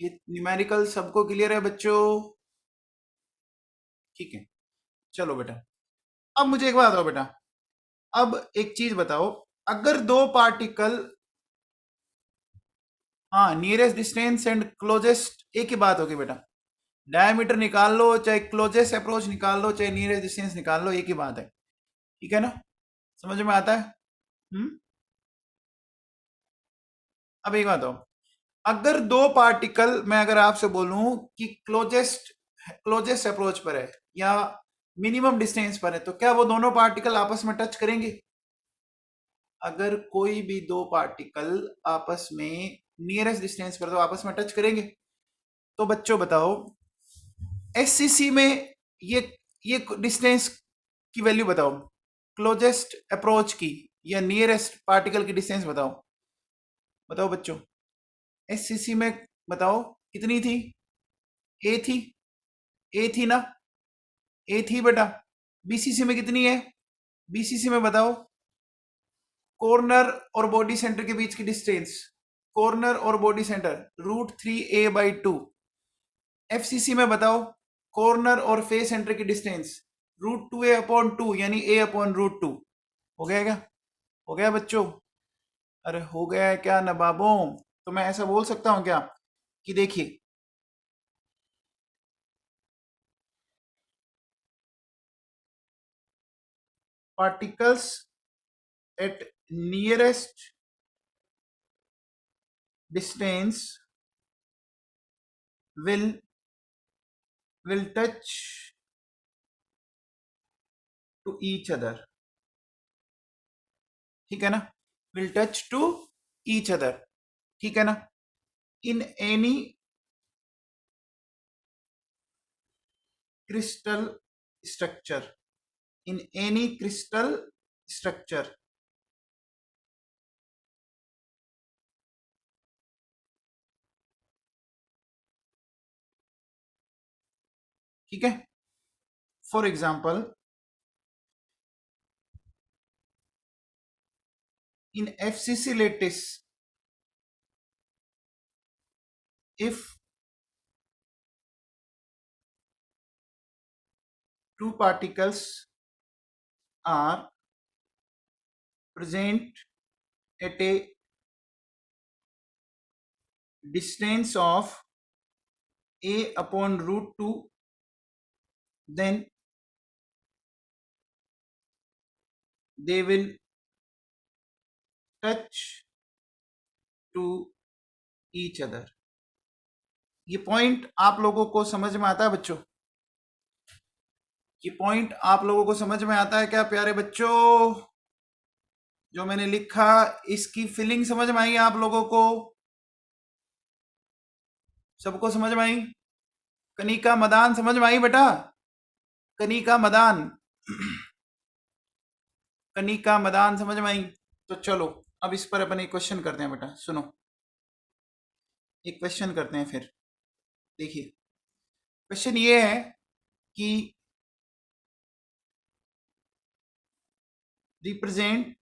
Speaker 1: ये न्यूमेरिकल सबको क्लियर है बच्चों? ठीक है, चलो बेटा, अब मुझे एक बात बताओ बेटा, अब एक चीज बताओ, अगर दो पार्टिकल, हाँ नियरेस्ट डिस्टेंस एंड क्लोजेस्ट एक ही बात होगी बेटा, डायमीटर निकाल लो चाहे क्लोजेस्ट अप्रोच निकाल लो चाहे नियरेस्ट डिस्टेंस निकाल लो, एक ही बात है, ठीक है ना? समझ में आता है? हम्म, अब एक बात बताओ, अगर दो पार्टिकल, मैं अगर आपसे बोलूं कि क्लोजेस्ट क्लोजेस्ट अप्रोच पर है या मिनिमम डिस्टेंस पर है, तो क्या वो दोनों पार्टिकल आपस में टच करेंगे? अगर कोई भी दो पार्टिकल आपस में नियरेस्ट डिस्टेंस पर तो आपस में टच करेंगे। तो बच्चों बताओ, एससीसी में ये ये डिस्टेंस की वैल्यू बताओ, क्लोजेस्ट अप्रोच की या नियरेस्ट पार्टिकल की डिस्टेंस बताओ, बताओ बच्चों, एससीसी में बताओ कितनी थी? ए थी, ए थी ना, ए थी बेटा। बीसीसी में कितनी है? बीसीसी में बताओ, कॉर्नर और बॉडी सेंटर के बीच की डिस्टेंस, कॉर्नर और बॉडी सेंटर √3a/2। एफसीसी में बताओ, कॉर्नर और फेस सेंटर की डिस्टेंस √2a/2, यानी a/√2। हो गया क्या? हो गया बच्चों? अरे हो गया है क्या नवाबों? तो मैं ऐसा बोल सकता हूं क्या कि देखिए, particles at nearest distance will touch to each other. ठीक है ना? Will touch to each other. ठीक है ना? In any crystal structure. In any crystal structure. ठीक है? For example, in FCC lattice, if two particles are present at a distance of a upon root 2, then they will touch to each other. ये point आप लोगों को समझ में आता है बच्चों? ये पॉइंट आप लोगों को समझ में आता है क्या प्यारे बच्चों? जो मैंने लिखा इसकी फीलिंग समझ में आई आप लोगों को? सबको समझ में आई? कनिका मदान समझ में आई बेटा? कनिका मदान कनिका मदान समझ में आई? तो चलो अब इस पर अपन एक क्वेश्चन करते हैं बेटा, सुनो एक क्वेश्चन करते हैं फिर। देखिए क्वेश्चन ये है कि represent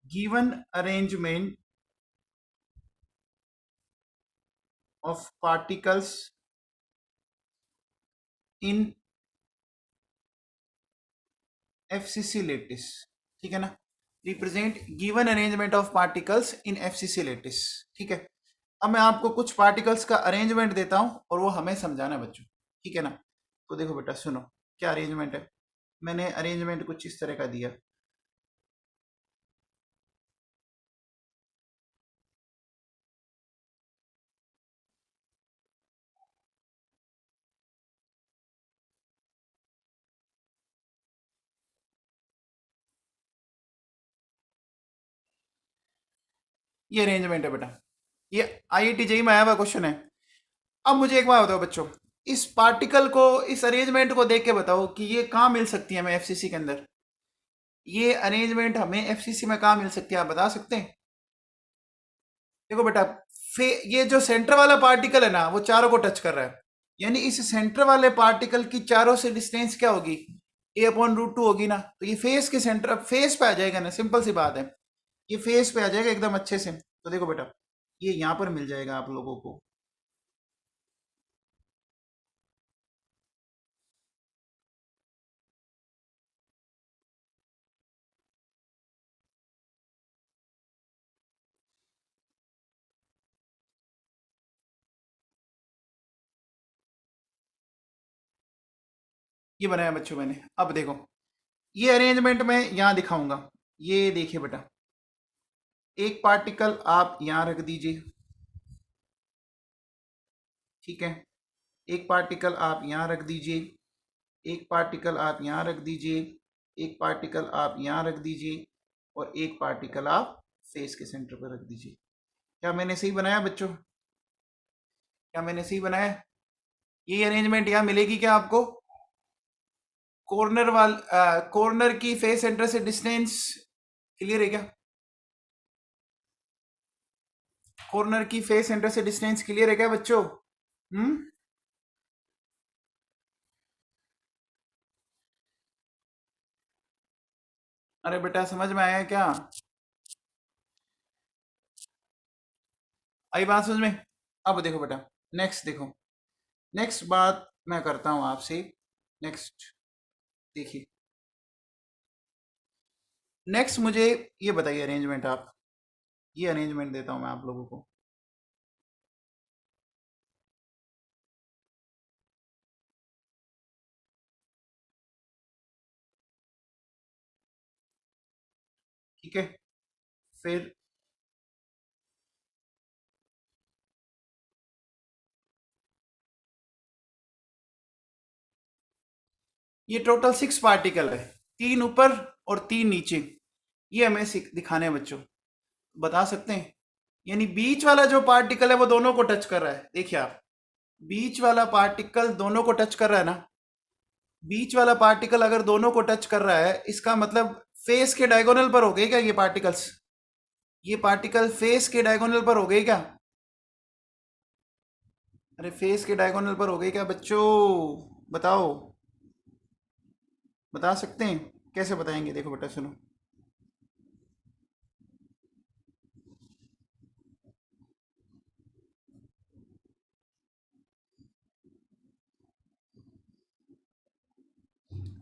Speaker 1: given arrangement of particles in FCC lattice. ठीक है ना? Represent given arrangement of particles in FCC lattice. ठीक है? अब मैं आपको कुछ पार्टिकल्स का अरेंजमेंट देता हूं और वो हमें समझाना है बच्चों। ठीक है ना? तो देखो बेटा सुनो क्या अरेंजमेंट है। मैंने अरेंजमेंट कुछ इस तरह का दिया। ये अरेंजमेंट है बेटा, ये IIT जेईई में आया हुआ क्वेश्चन है। अब मुझे एक बात बताओ बच्चों, इस पार्टिकल को, इस अरेंजमेंट को देख के बताओ कि ये कहाँ मिल सकती है हमें FCC के अंदर। ये अरेंजमेंट हमें FCC में कहाँ मिल सकती है, आप बता सकते हैं? देखो बेटा, ये जो सेंटर वाला पार्टिकल है ना वो चारों को टच कर रहा है, यानी इस सेंटर वाले पार्टिकल की चारों से डिस्टेंस क्या होगी, a/√2 होगी ना। तो ये फेस के सेंटर, फेस पे आ जाएगा ना, सिंपल सी बात है, ये फेस पे आ जाएगा एकदम अच्छे से। तो देखो बेटा ये यहाँ पर मिल जाएगा आप लोगों को। ये बनाया बच्चों मैंने। अब देखो ये अरेंजमेंट मैं यहाँ दिखाऊंगा। ये देखिए बेटा, एक पार्टिकल आप यहाँ रख दीजिए, ठीक है, एक पार्टिकल आप यहाँ रख दीजिए, एक पार्टिकल आप यहाँ रख दीजिए, एक पार्टिकल आप यहाँ रख दीजिए और एक पार्टिकल आप फेस के सेंटर पर रख दीजिए। क्या मैंने सही बनाया बच्चों? क्या मैंने सही बनाया? ये अरेंजमेंट यहाँ मिलेगी क्या आपको? कॉर्नर की फेस सेंटर से डिस्टेंस क्लियर है क्या? कॉर्नर की फेस सेंटर से डिस्टेंस क्लियर है क्या बच्चों? हम्म, अरे बेटा समझ में आया क्या? आई बात समझ में? अब देखो बेटा, नेक्स्ट देखो, नेक्स्ट बात मैं करता हूं आपसे। नेक्स्ट देखिए, नेक्स्ट मुझे ये बताइए अरेंजमेंट, आप ये अरेंजमेंट देता हूं मैं आप लोगों को। ठीक है। फिर ये टोटल 6 पार्टिकल है, 3 ऊपर और 3 नीचे। ये हमें दिखाने हैं बच्चों, बता सकते हैं? यानी बीच वाला जो पार्टिकल है वो दोनों को टच कर रहा है, देखिए आप, बीच वाला पार्टिकल दोनों को टच कर रहा है ना। बीच वाला पार्टिकल अगर दोनों को टच कर रहा है, इसका मतलब फेस के डायगोनल पर हो गए क्या ये पार्टिकल्स? ये पार्टिकल फेस के डायगोनल पर हो गए क्या? अरे फेस के डायगोनल पर हो गए क्या बच्चों? बताओ, बता सकते हैं? कैसे बताएंगे, देखो बेटा सुनो।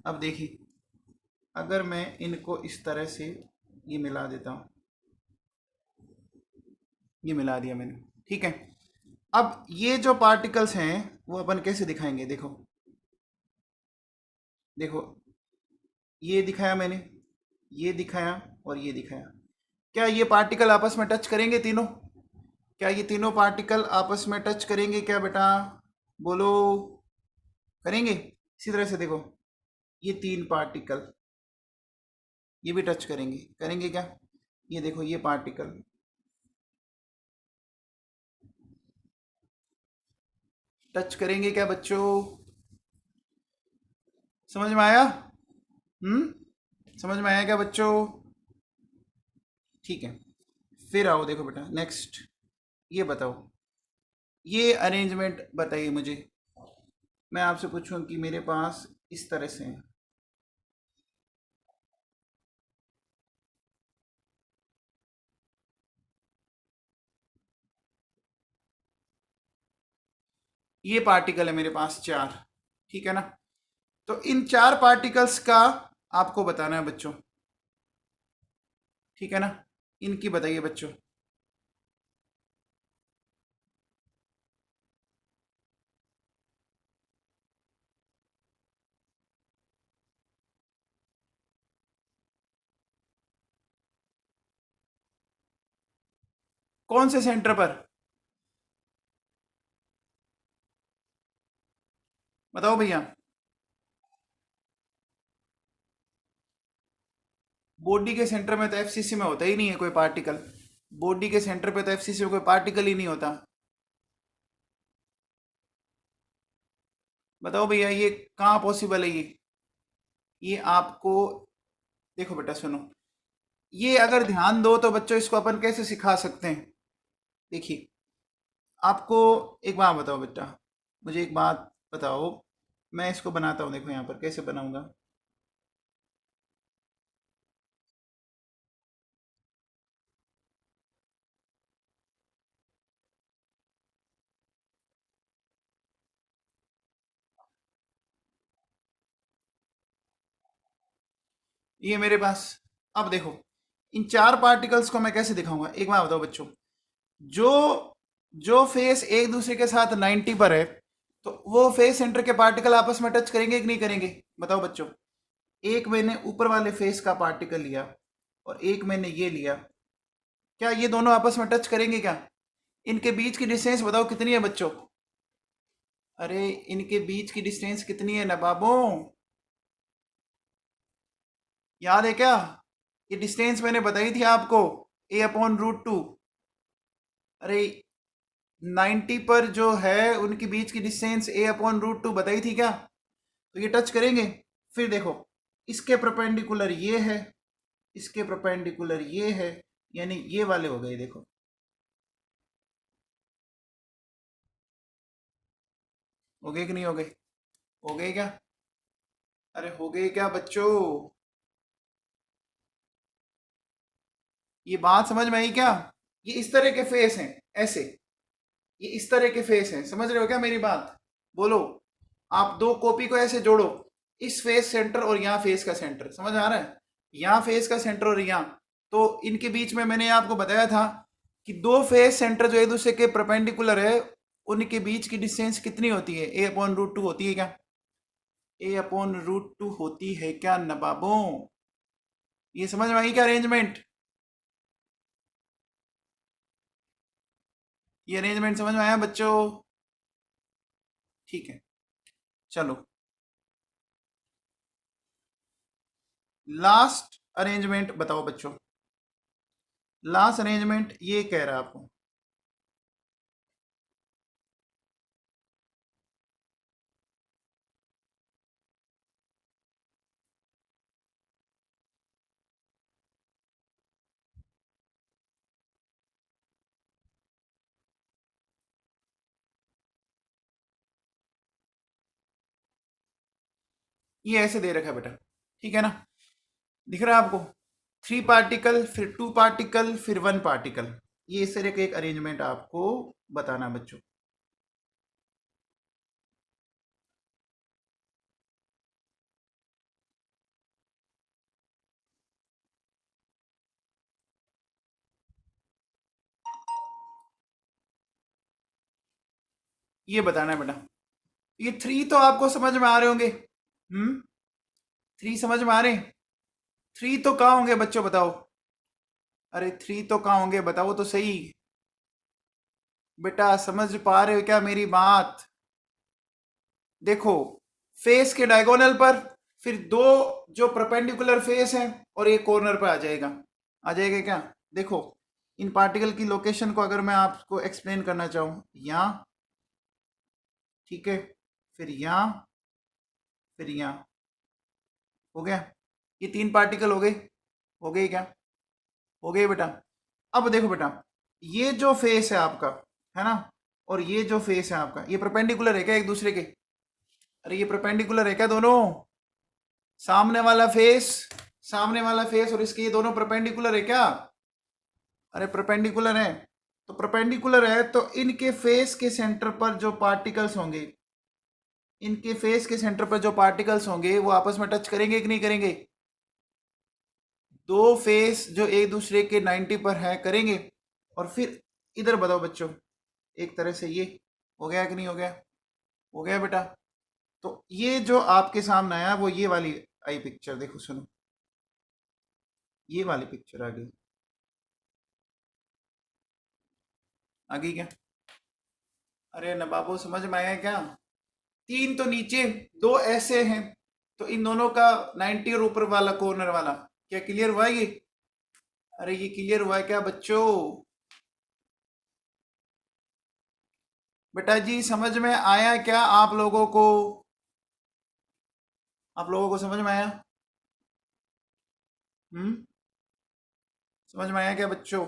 Speaker 1: अब देखिए, अगर मैं इनको इस तरह से ये मिला देता हूँ, ये मिला दिया मैंने, ठीक है। अब ये जो पार्टिकल्स हैं वो अपन कैसे दिखाएंगे, देखो देखो, ये दिखाया मैंने, ये दिखाया और ये दिखाया। क्या ये पार्टिकल आपस में टच करेंगे तीनों? क्या ये तीनों पार्टिकल आपस में टच करेंगे क्या बेटा? बोलो, करेंगे? इसी तरह से देखो, ये 3 पार्टिकल ये भी टच करेंगे, करेंगे क्या? ये देखो, ये पार्टिकल टच करेंगे क्या बच्चों? समझ में आया? समझ में आया क्या बच्चों? ठीक है। फिर आओ, देखो बेटा नेक्स्ट, ये बताओ, ये अरेंजमेंट बताइए मुझे। मैं आपसे पूछूं कि मेरे पास इस तरह से है, ये पार्टिकल है मेरे पास 4, ठीक है ना? तो इन 4 पार्टिकल्स का आपको बताना है बच्चों, ठीक है ना? इनकी बताइए बच्चों। कौन से सेंटर पर? बताओ भैया। बॉडी के सेंटर में तो एफसीसी में होता ही नहीं है कोई पार्टिकल। बॉडी के सेंटर पे तो एफसीसी में कोई पार्टिकल ही नहीं होता। बताओ भैया, ये कहाँ पॉसिबल है ये आपको, देखो बेटा सुनो, ये अगर ध्यान दो तो बच्चों इसको अपन कैसे सिखा सकते हैं? देखिए, आपको एक बात बताओ बेटा, मुझे एक बात बताओ, मैं इसको बनाता हूँ, देखो यहाँ पर कैसे बनाऊंगा। ये मेरे पास, अब देखो, इन 4 पार्टिकल्स को मैं कैसे दिखाऊंगा, एक बात बताओ बच्चों। जो जो फेस एक दूसरे के साथ 90 पर है, तो वो फेस सेंटर के पार्टिकल आपस में टच करेंगे कि नहीं करेंगे? बताओ बच्चों। एक मैंने ऊपर वाले फेस का पार्टिकल लिया और एक मैंने ये लिया, क्या ये दोनों आपस में टच करेंगे क्या? इनके बीच की डिस्टेंस बताओ कितनी है बच्चों? अरे इनके बीच की डिस्टेंस कितनी है नवाबों? याद है क्या? ये डिस्टेंस मैंने बताई थी आपको, a/√2। अरे 90 पर जो है उनके बीच की डिस्टेंस a/√2 बताई थी क्या? तो ये टच करेंगे। फिर देखो, इसके परपेंडिकुलर ये है, इसके परपेंडिकुलर ये है, यानी ये वाले हो गए, देखो हो गए कि नहीं हो गए? हो गए क्या? अरे हो गए क्या बच्चों? ये बात समझ में आई क्या? ये इस तरह के फेस हैं, ऐसे, ये इस तरह के फेस हैं, समझ रहे हो क्या मेरी बात? बोलो, आप दो कॉपी को ऐसे जोड़ो, इस फेस सेंटर और यहाँ फेस का सेंटर, समझ आ रहा है? यहाँ फेस का सेंटर और यहाँ, तो इनके बीच में मैंने आपको बताया था कि दो फेस सेंटर जो एक दूसरे के परपेंडिकुलर है, उनके बीच की डिस्टेंस कितनी होती है? a/√2 होती है क्या? a/√2 होती है क्या नवाबों? ये समझ में आई क्या अरेंजमेंट? ये अरेंजमेंट समझ में आया बच्चों? ठीक है, चलो लास्ट अरेंजमेंट बताओ बच्चों। लास्ट अरेंजमेंट ये कह रहा है आपको, ये ऐसे दे रखा है बेटा, ठीक है ना? दिख रहा है आपको? 3 पार्टिकल, फिर 2 पार्टिकल, फिर 1 पार्टिकल। ये इस तरह का एक अरेंजमेंट आपको बताना है बच्चों। ये बताना है बेटा। ये 3 तो आपको समझ में आ रहे होंगे। 3 समझ में आ रहे हैं? 3 तो कहाँ होंगे बच्चों बताओ? अरे 3 तो कहाँ होंगे बताओ तो सही। बेटा समझ पा रहे हो क्या मेरी बात? देखो, फेस के डायगोनल पर, फिर दो जो परपेंडिकुलर फेस है, और एक कॉर्नर पे आ जाएगा। आ जाएगा क्या? देखो, इन पार्टिकल की लोकेशन को अगर मैं आपको एक्सप्लेन करना चाहूँ, यहाँ, ठीक है, फिर यहाँ, फिर यहाँ, हो गया? ये 3 पार्टिकल हो गए। हो गए क्या? हो गए बेटा। अब देखो बेटा, ये जो फेस है आपका, है ना, और ये जो फेस है आपका, ये परपेंडिकुलर है क्या एक दूसरे के? अरे ये परपेंडिकुलर है क्या दोनों? सामने वाला फेस, सामने वाला फेस और इसके ये दोनों परपेंडिकुलर है क्या? अरे परपेंडिकुलर है। तो परपेंडिकुलर है तो इनके फेस के सेंटर पर जो पार्टिकल्स होंगे, इनके फेस के सेंटर पर जो पार्टिकल्स होंगे वो आपस में टच करेंगे कि नहीं करेंगे? दो फेस जो एक दूसरे के 90 पर है करेंगे। और फिर इधर बताओ बच्चों, एक तरह से ये हो गया कि नहीं हो गया? हो गया बेटा। तो ये जो आपके सामने आया वो ये वाली आई पिक्चर, देखो सुनो, ये वाली पिक्चर आ गई। आ गई क्या? अरे नवाबो समझ में आया क्या? 3 तो नीचे, दो ऐसे हैं, तो इन दोनों का 90 और ऊपर वाला कॉर्नर वाला, क्या क्लियर हुआ ये? अरे ये क्लियर हुआ है क्या बच्चों? बेटा जी समझ में आया क्या आप लोगों को? आप लोगों को समझ में आया? हम्म, समझ में आया क्या बच्चों?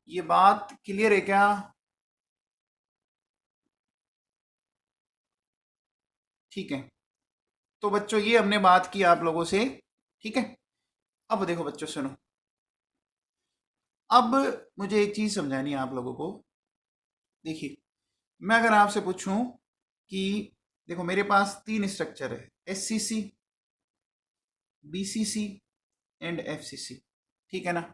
Speaker 1: ये बात क्लियर है क्या? ठीक है, तो बच्चों ये हमने बात की आप लोगों से, ठीक है? अब देखो बच्चों सुनो, अब मुझे एक चीज समझानी है आप लोगों को। देखिए, मैं अगर आपसे पूछूं कि देखो मेरे पास 3 स्ट्रक्चर है, SCC, BCC एंड FCC, ठीक है ना?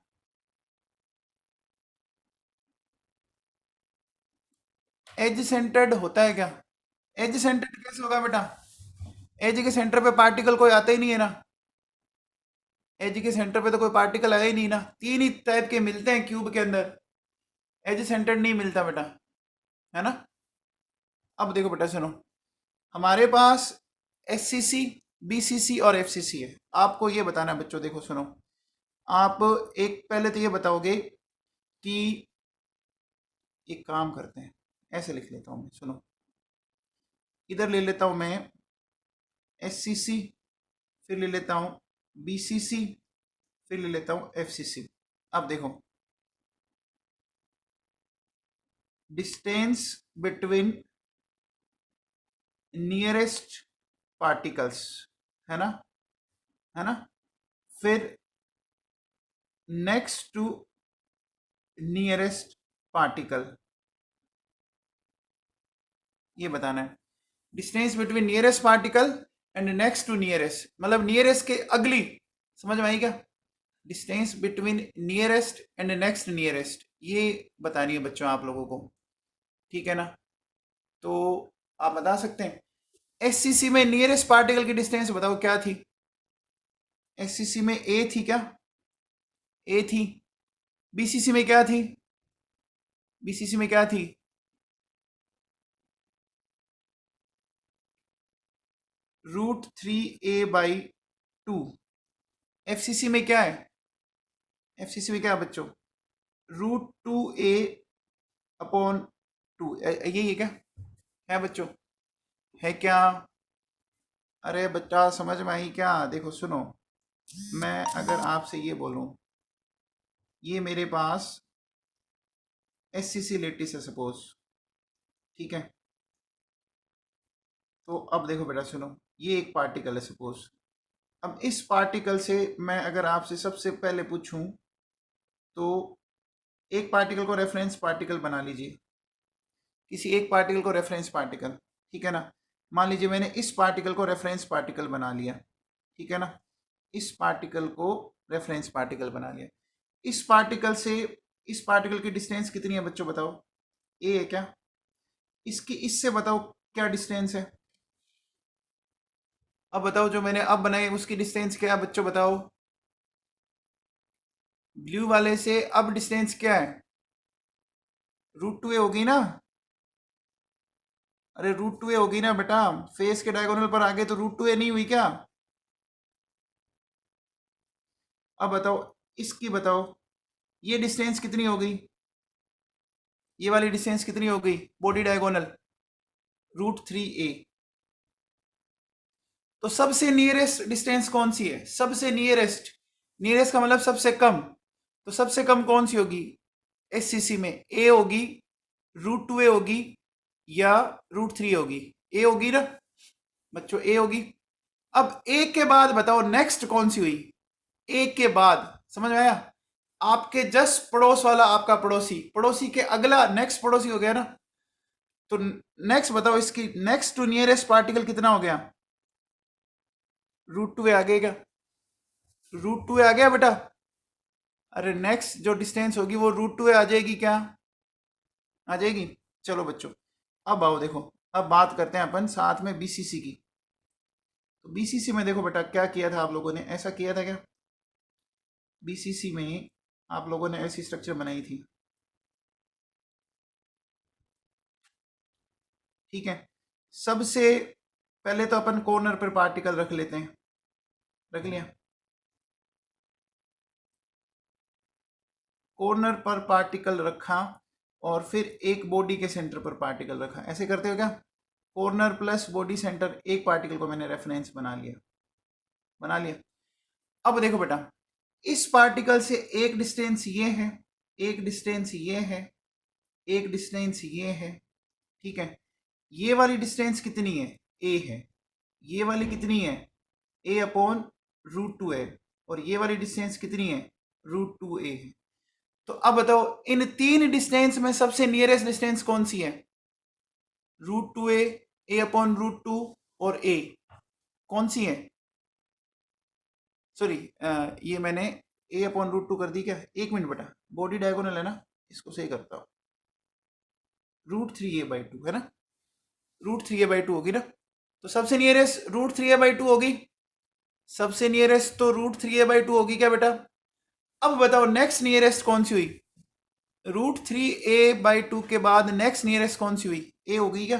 Speaker 1: एज सेंटर्ड होता है क्या? एज सेंटर्ड कैसे होगा बेटा? एज के सेंटर पे पार्टिकल कोई आता ही नहीं है ना। एज के सेंटर पे तो कोई पार्टिकल आया ही नहीं ना। 3 ही टाइप के मिलते हैं क्यूब के अंदर, एज सेंटर्ड नहीं मिलता बेटा, है ना? अब देखो बेटा सुनो, हमारे पास SCC, BCC और FCC है। आपको ये बताना है बच्चों, देखो सुनो, आप एक पहले तो ये बताओगे कि, एक काम करते हैं, ऐसे लिख लेता हूँ मैं, सुनो, इधर ले लेता हूँ मैं SCC, फिर ले लेता हूँ BCC, फिर ले लेता हूँ FCC। अब देखो, डिस्टेंस बिटवीन नियरेस्ट पार्टिकल्स, है ना, है ना, फिर नेक्स्ट टू नियरेस्ट पार्टिकल, ये बताना है। Distance between nearest particle and next to nearest, मतलब नियरेस्ट के अगली, समझ में आई क्या? Distance between nearest and next nearest, ये बतानी है बच्चों आप लोगों को, ठीक है ना? तो आप बता सकते हैं SCC में नियरेस्ट पार्टिकल की डिस्टेंस बताओ क्या थी? SCC में A थी क्या? A थी, बीसीसी में क्या थी? बीसीसी में क्या थी? √3a/2। एफसीसी में क्या है? एफसीसी में क्या है बच्चों? √2a/2। यही है क्या? है बच्चों? है क्या? अरे बच्चा समझ में आई क्या? देखो सुनो, मैं अगर आपसे ये बोलूं, ये मेरे पास एससीसी लेटिस है सपोज, ठीक है? तो अब देखो बेटा सुनो, ये एक पार्टिकल है सपोज। अब इस पार्टिकल से मैं अगर आपसे सबसे पहले पूछूं, तो एक पार्टिकल को रेफरेंस पार्टिकल बना लीजिए, किसी एक पार्टिकल को रेफरेंस पार्टिकल, ठीक है ना? मान लीजिए मैंने इस पार्टिकल को रेफरेंस पार्टिकल बना लिया, ठीक है ना? इस पार्टिकल को रेफरेंस पार्टिकल बना लिया। इस पार्टिकल से इस पार्टिकल की डिस्टेंस कितनी है बच्चों बताओ? ए है क्या? इसकी इससे बताओ क्या डिस्टेंस है? अब बताओ, जो मैंने अब बनाई उसकी डिस्टेंस क्या है बच्चों बताओ? ब्लू वाले से अब डिस्टेंस क्या है? √2a होगी ना? अरे √2a होगी ना बेटा, फेस के डायगोनल पर आगे तो √2a नहीं हुई क्या? अब बताओ, इसकी बताओ, ये डिस्टेंस कितनी हो गई? ये वाली डिस्टेंस कितनी हो गई बॉडी डायगोनल? √3a। तो सबसे नियरेस्ट डिस्टेंस कौन सी है? सबसे नियरेस्ट, नियरेस्ट का मतलब सबसे कम। तो सबसे कम कौन सी होगी एससीसी में? ए होगी, √2a होगी, या √3 होगी? ए होगी ना बच्चों, ए होगी। अब ए के बाद बताओ नेक्स्ट कौन सी हुई? ए के बाद, समझ में आया? आपके जस्ट पड़ोस वाला आपका पड़ोसी, पड़ोसी के अगला नेक्स्ट पड़ोसी हो गया ना? तो नेक्स्ट बताओ, इसकी नेक्स्ट टू नियरेस्ट पार्टिकल कितना हो गया? √2a आ गया क्या? √2a आ गया बेटा? अरे नेक्स्ट जो डिस्टेंस होगी वो √2a आ जाएगी क्या? आ जाएगी। चलो बच्चों, अब आओ देखो, अब बात करते हैं अपन साथ में बीसीसी की। तो बीसीसी में देखो बेटा क्या किया था आप लोगों ने, ऐसा किया था क्या? बीसीसी में आप लोगों ने ऐसी स्ट्रक्चर बनाई थी, ठीक है? सबसे पहले तो अपन कॉर्नर पर पार्टिकल रख लेते हैं, रख लिया? कॉर्नर पर पार्टिकल रखा, और फिर एक बॉडी के सेंटर पर पार्टिकल रखा, ऐसे करते हो क्या? कॉर्नर प्लस बॉडी सेंटर, एक पार्टिकल को मैंने रेफरेंस बना लिया, बना लिया। अब देखो बेटा, इस पार्टिकल से एक डिस्टेंस ये है, एक डिस्टेंस ये है, एक डिस्टेंस ये है, ठीक है? ये वाली डिस्टेंस कितनी है? ए है। ये वाली कितनी है? A/√2 है। और ये वाली डिस्टेंस कितनी है? √2a है। तो अब बताओ, इन तीन डिस्टेंस में सबसे नियरेस्ट डिस्टेंस कौन सी है? √2a, A/√2 और a, कौन सी है? सॉरी, ये मैंने A/√2 कर दी क्या? एक मिनट बेटा, बॉडी डायगोनल है ना, इसको सही करता हूँ। √3a/2 है ना? √3a/2 होगी ना? तो सबसे नियरेस्ट √3a/2 होगी। सबसे नियरेस्ट तो √3a/2 होगी क्या बेटा? अब बताओ नेक्स्ट नियरेस्ट कौन सी हुई? √3a/2 के बाद नेक्स्ट नियरेस्ट कौन सी हुई? ए होगी क्या?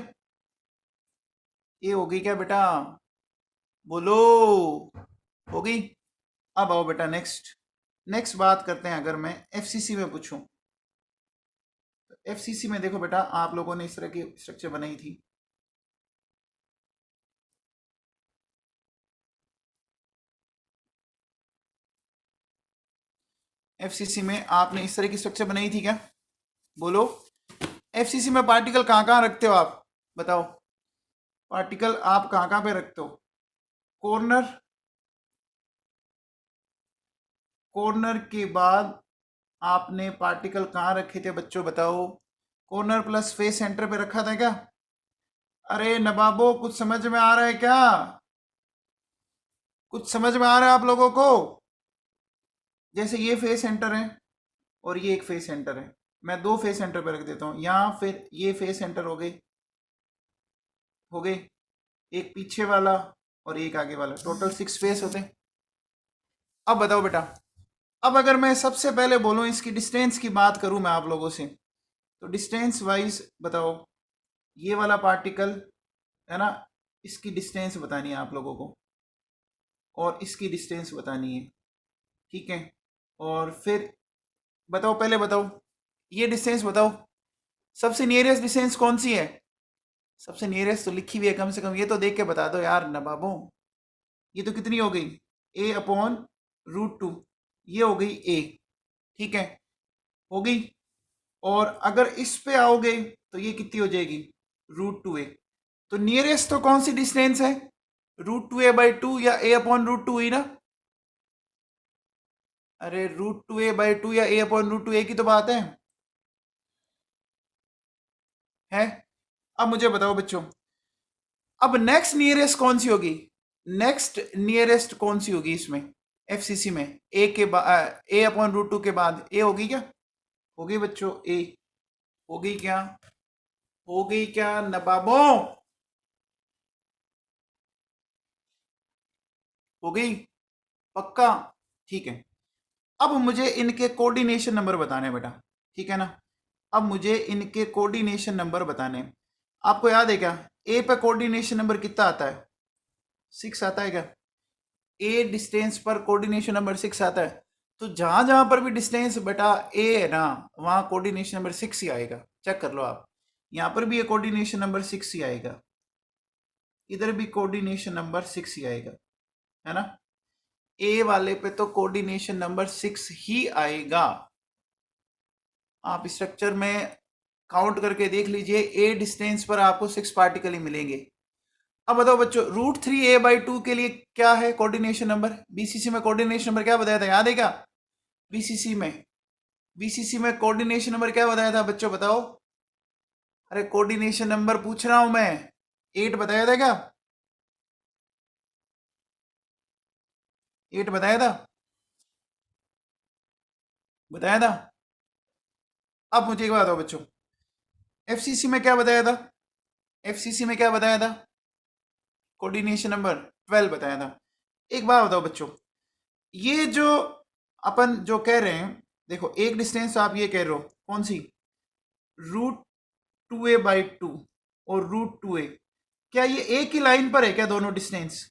Speaker 1: ए होगी क्या बेटा? बोलो, होगी? अब आओ बेटा नेक्स्ट, नेक्स्ट बात करते हैं। अगर मैं एफसीसी में पूछूं, तो एफसीसी में देखो बेटा, आप लोगों ने इस तरह की स्ट्रक्चर बनाई थी, एफसीसी में आपने इस तरह की स्ट्रक्चर बनाई थी क्या? बोलो, एफसीसी में पार्टिकल कहाँ कहाँ रखते हो आप? बताओ, पार्टिकल आप कहाँ कहाँ पे रखते हो? कॉर्नर, कॉर्नर के बाद आपने पार्टिकल कहाँ रखे थे बच्चों बताओ? कॉर्नर प्लस फेस सेंटर पे रखा था क्या? अरे नवाबो, कुछ समझ में आ रहा है क्या? कुछ समझ में आ रहा है आप लोगों को? जैसे ये फेस सेंटर है और ये एक फेस सेंटर है, मैं दो फेस सेंटर पे रख देता हूँ यहाँ, फिर ये फेस सेंटर हो गए, हो गए, एक पीछे वाला और एक आगे वाला, टोटल 6 फेस होते हैं। अब बताओ बेटा, अब अगर मैं सबसे पहले बोलूं इसकी डिस्टेंस की बात करूं मैं आप लोगों से, तो डिस्टेंस वाइज बताओ, ये वाला पार्टिकल है ना, इसकी डिस्टेंस बतानी है आप लोगों को और इसकी डिस्टेंस बतानी है, ठीक है। और फिर बताओ, पहले बताओ ये डिस्टेंस बताओ, सबसे नियरेस्ट डिस्टेंस कौन सी है? सबसे नियरेस्ट तो लिखी हुई है, कम से कम ये तो देख के बता दो यार नवाबों। ये तो कितनी हो गई, a/√2, ये हो गई a, ठीक है, हो गई। और अगर इस पे आओगे तो ये कितनी हो जाएगी, √2a। तो नियरेस्ट तो कौन सी डिस्टेंस है, √2a/2 या a/√2 ही ना? अरे √2a/2 या a/√2 एक ही तो बात है। अब मुझे बताओ बच्चों, अब नेक्स्ट नियरेस्ट कौन सी होगी, नेक्स्ट नियरेस्ट कौन सी होगी इसमें, एफसीसी में, ए के बाद, a/√2 के बाद ए होगी क्या? हो गई बच्चों ए, हो गई क्या, हो गई क्या नवाबों, हो गई पक्का? ठीक है। अब मुझे इनके कोऑर्डिनेशन नंबर बताने हैं बेटा, ठीक है ना। अब मुझे इनके कोऑर्डिनेशन नंबर बताने हैं। आपको याद है क्या, ए पे कोऑर्डिनेशन नंबर कितना आता है, 6 आता है क्या? ए डिस्टेंस पर कोऑर्डिनेशन नंबर 6 आता है। तो जहां जहां पर भी डिस्टेंस बेटा ए है ना, वहां कोऑर्डिनेशन नंबर 6 ही आएगा, चेक कर लो आप। यहां पर भी ये कोऑर्डिनेशन नंबर 6 ही आएगा, इधर भी कोऑर्डिनेशन नंबर 6 ही आएगा, है ना। ए वाले पे तो कोऑर्डिनेशन नंबर 6 ही आएगा। आप स्ट्रक्चर में काउंट करके देख लीजिए, ए डिस्टेंस पर आपको 6 पार्टिकल ही मिलेंगे। अब बताओ बच्चों, √3a/2 के लिए क्या है कोऑर्डिनेशन नंबर, बीसीसी में कोऑर्डिनेशन नंबर क्या बताया था, याद है क्या? बीसीसी में, बीसीसी में कोऑर्डिनेशन नंबर क्या बताया था बच्चों, बताओ। अरे कोऑर्डिनेशन नंबर पूछ रहा हूं मैं, 8 बताया था क्या, 8 बताया था, बताया था। अब मुझे एक बात बताओ बच्चों, एफसीसी में क्या बताया था, एफसीसी में क्या बताया था, कोऑर्डिनेशन नंबर 12 बताया था। एक बात बताओ बच्चों, ये जो अपन जो कह रहे हैं, देखो एक डिस्टेंस आप ये कह रहे हो कौन सी, √2a/2 और √2a, क्या ये एक ही लाइन पर है क्या दोनों डिस्टेंस?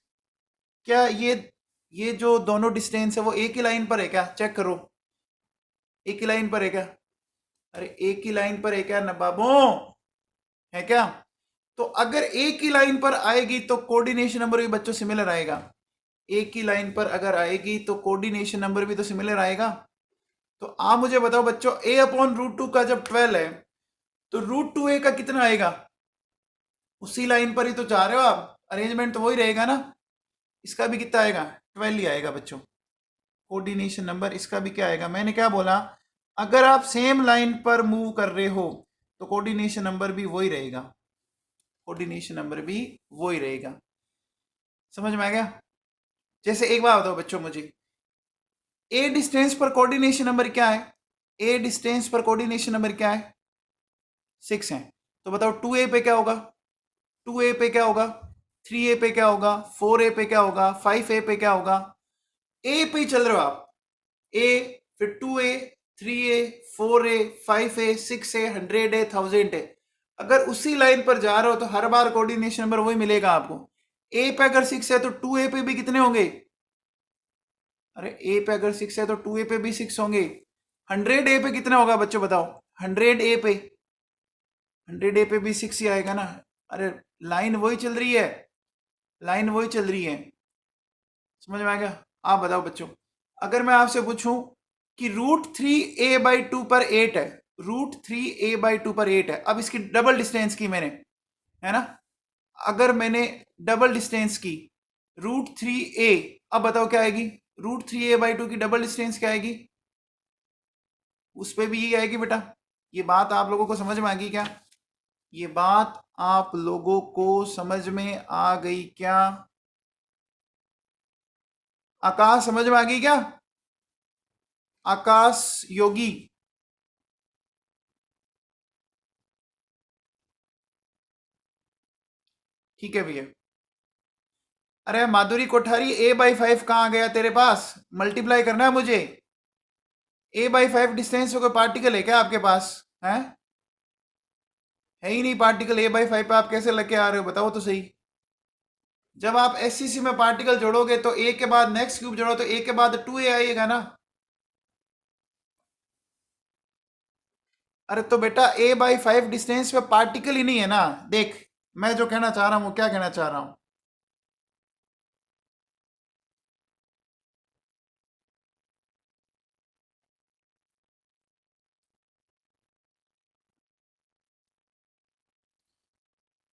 Speaker 1: क्या ये जो दोनों डिस्टेंस है वो एक ही लाइन पर है क्या, चेक करो, एक ही लाइन पर है क्या? अरे एक ही लाइन पर है क्या नवाबों, है क्या? तो अगर एक ही लाइन पर आएगी तो कोऑर्डिनेशन नंबर भी बच्चों सिमिलर आएगा। एक ही लाइन पर अगर आएगी तो कोऑर्डिनेशन नंबर भी तो सिमिलर आएगा। तो आप मुझे बताओ बच्चों, a/√2 का जब 12 है तो √2a का कितना आएगा, उसी लाइन पर ही तो जा रहे हो आप, अरेंजमेंट तो वही रहेगा ना। इसका भी कितना आएगा, 12 ही आएगा बच्चों। कोऑर्डिनेशन नंबर इसका भी क्या आएगा, मैंने क्या बोला, अगर आप सेम लाइन पर मूव कर रहे हो तो कोऑर्डिनेशन नंबर भी वही रहेगा, कोऑर्डिनेशन नंबर भी वही रहेगा। समझ में आ गया? जैसे एक बात बताओ बच्चों मुझे, ए डिस्टेंस पर कोऑर्डिनेशन नंबर क्या है, ए डिस्टेंस पर कोऑर्डिनेशन नंबर क्या है, 6 है। तो बताओ 2a पे क्या होगा, 2a पे क्या होगा, 3a पे क्या होगा, 4a पे क्या होगा, 5a पे क्या होगा? ए पे ही चल रहे हो आप, ए, फिर 2a, 3a, 4a, 5a, 6a, 100a, 1000a। अगर उसी लाइन पर जा रहे हो तो हर बार कोऑर्डिनेशन नंबर वही मिलेगा आपको। ए पे अगर 6 है तो 2a पे भी कितने होंगे, अरे ए पे अगर 6 है तो 2a पे भी 6 होंगे। 100a पे कितना होगा बच्चों बताओ, 100a पे, 100a पे भी 6 ही आएगा ना। अरे लाइन वही चल रही है, लाइन वही चल रही है। समझ में आ गया? आप बताओ बच्चों, अगर मैं आपसे पूछूं कि √3a/2 पर 8 है, √3a/2 पर 8 है, अब इसकी डबल डिस्टेंस की मैंने, है ना, अगर मैंने डबल डिस्टेंस की √3a, अब बताओ क्या आएगी, √3a/2 की डबल डिस्टेंस क्या आएगी, उस पर भी ये आएगी बेटा। ये बात आप लोगों को समझ में आ गई क्या, ये बात आप लोगों को समझ में आ गई क्या? आकाश समझ में आ गई क्या, आकाश योगी? ठीक है भैया। अरे माधुरी कोठारी, a/5 कहाँ गया तेरे पास, मल्टीप्लाई करना है मुझे। A/5 डिस्टेंस पे कोई पार्टिकल है क्या आपके पास? है ही नहीं पार्टिकल। A/5 पे आप कैसे लेके आ रहे हो, बताओ तो सही। जब आप SCC में पार्टिकल जोड़ोगे तो A के बाद नेक्स्ट क्यूब जोड़ो तो A के बाद 2A आएगा ना। अरे तो बेटा A/5 डिस्टेंस पे पार्टिकल ही नहीं है ना। देख, मैं जो कहना चाह रहा हूँ वो क्या कहना चाह रहा हूँ।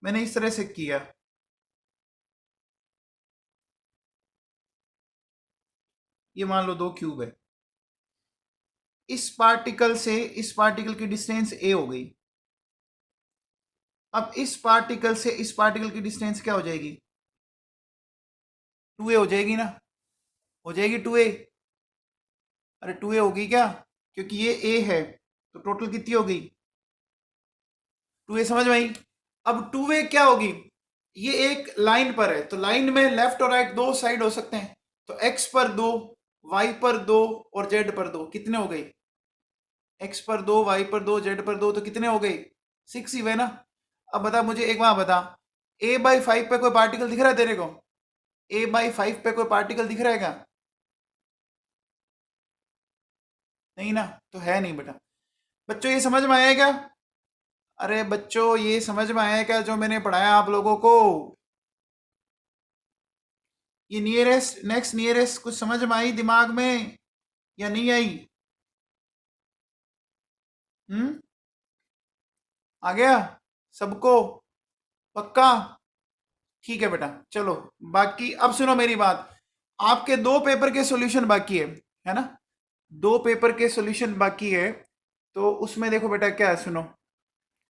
Speaker 1: मैंने इस तरह से किया। ये मान लो दो क्यूब है। इस पार्टिकल से इस पार्टिकल की डिस्टेंस A हो गई। अब इस पार्टिकल से इस पार्टिकल की डिस्टेंस क्या हो जाएगी? 2A हो जाएगी ना। हो जाएगी 2A। अरे 2A होगी क्या? क्योंकि ये A है तो टोटल कितनी होगी? 2A समझ में आई? अब 2A क्या होगी? ये एक लाइन पर है तो लाइन में लेफ्ट और राइट दो साइड हो सकते हैं। तो x पर दो, y पर दो और z पर दो, कितने हो गए? x पर दो, y पर दो, z पर दो, तो कितने हो गए? 6 ही हुए ना। अब बता मुझे एक बात बता, A/5 पे कोई पार्टिकल दिख रहा है तेरे को? A/5 पे कोई पार्टिकल दिख रहा है क्या? नहीं ना। तो है नहीं बेटा। बच्चों ये समझ में आया क्या? अरे बच्चों ये समझ में आया क्या जो मैंने पढ़ाया आप लोगों को? ये नियरेस्ट नेक्स्ट नियरेस्ट कुछ समझ में आई दिमाग में या नहीं आई? हम्म। आ गया सबको? पक्का? ठीक है बेटा चलो। बाकी अब सुनो मेरी बात। आपके दो पेपर के सॉल्यूशन बाकी है ना? दो पेपर के सॉल्यूशन बाकी है। तो उसमें देखो बेटा क्या है, सुनो।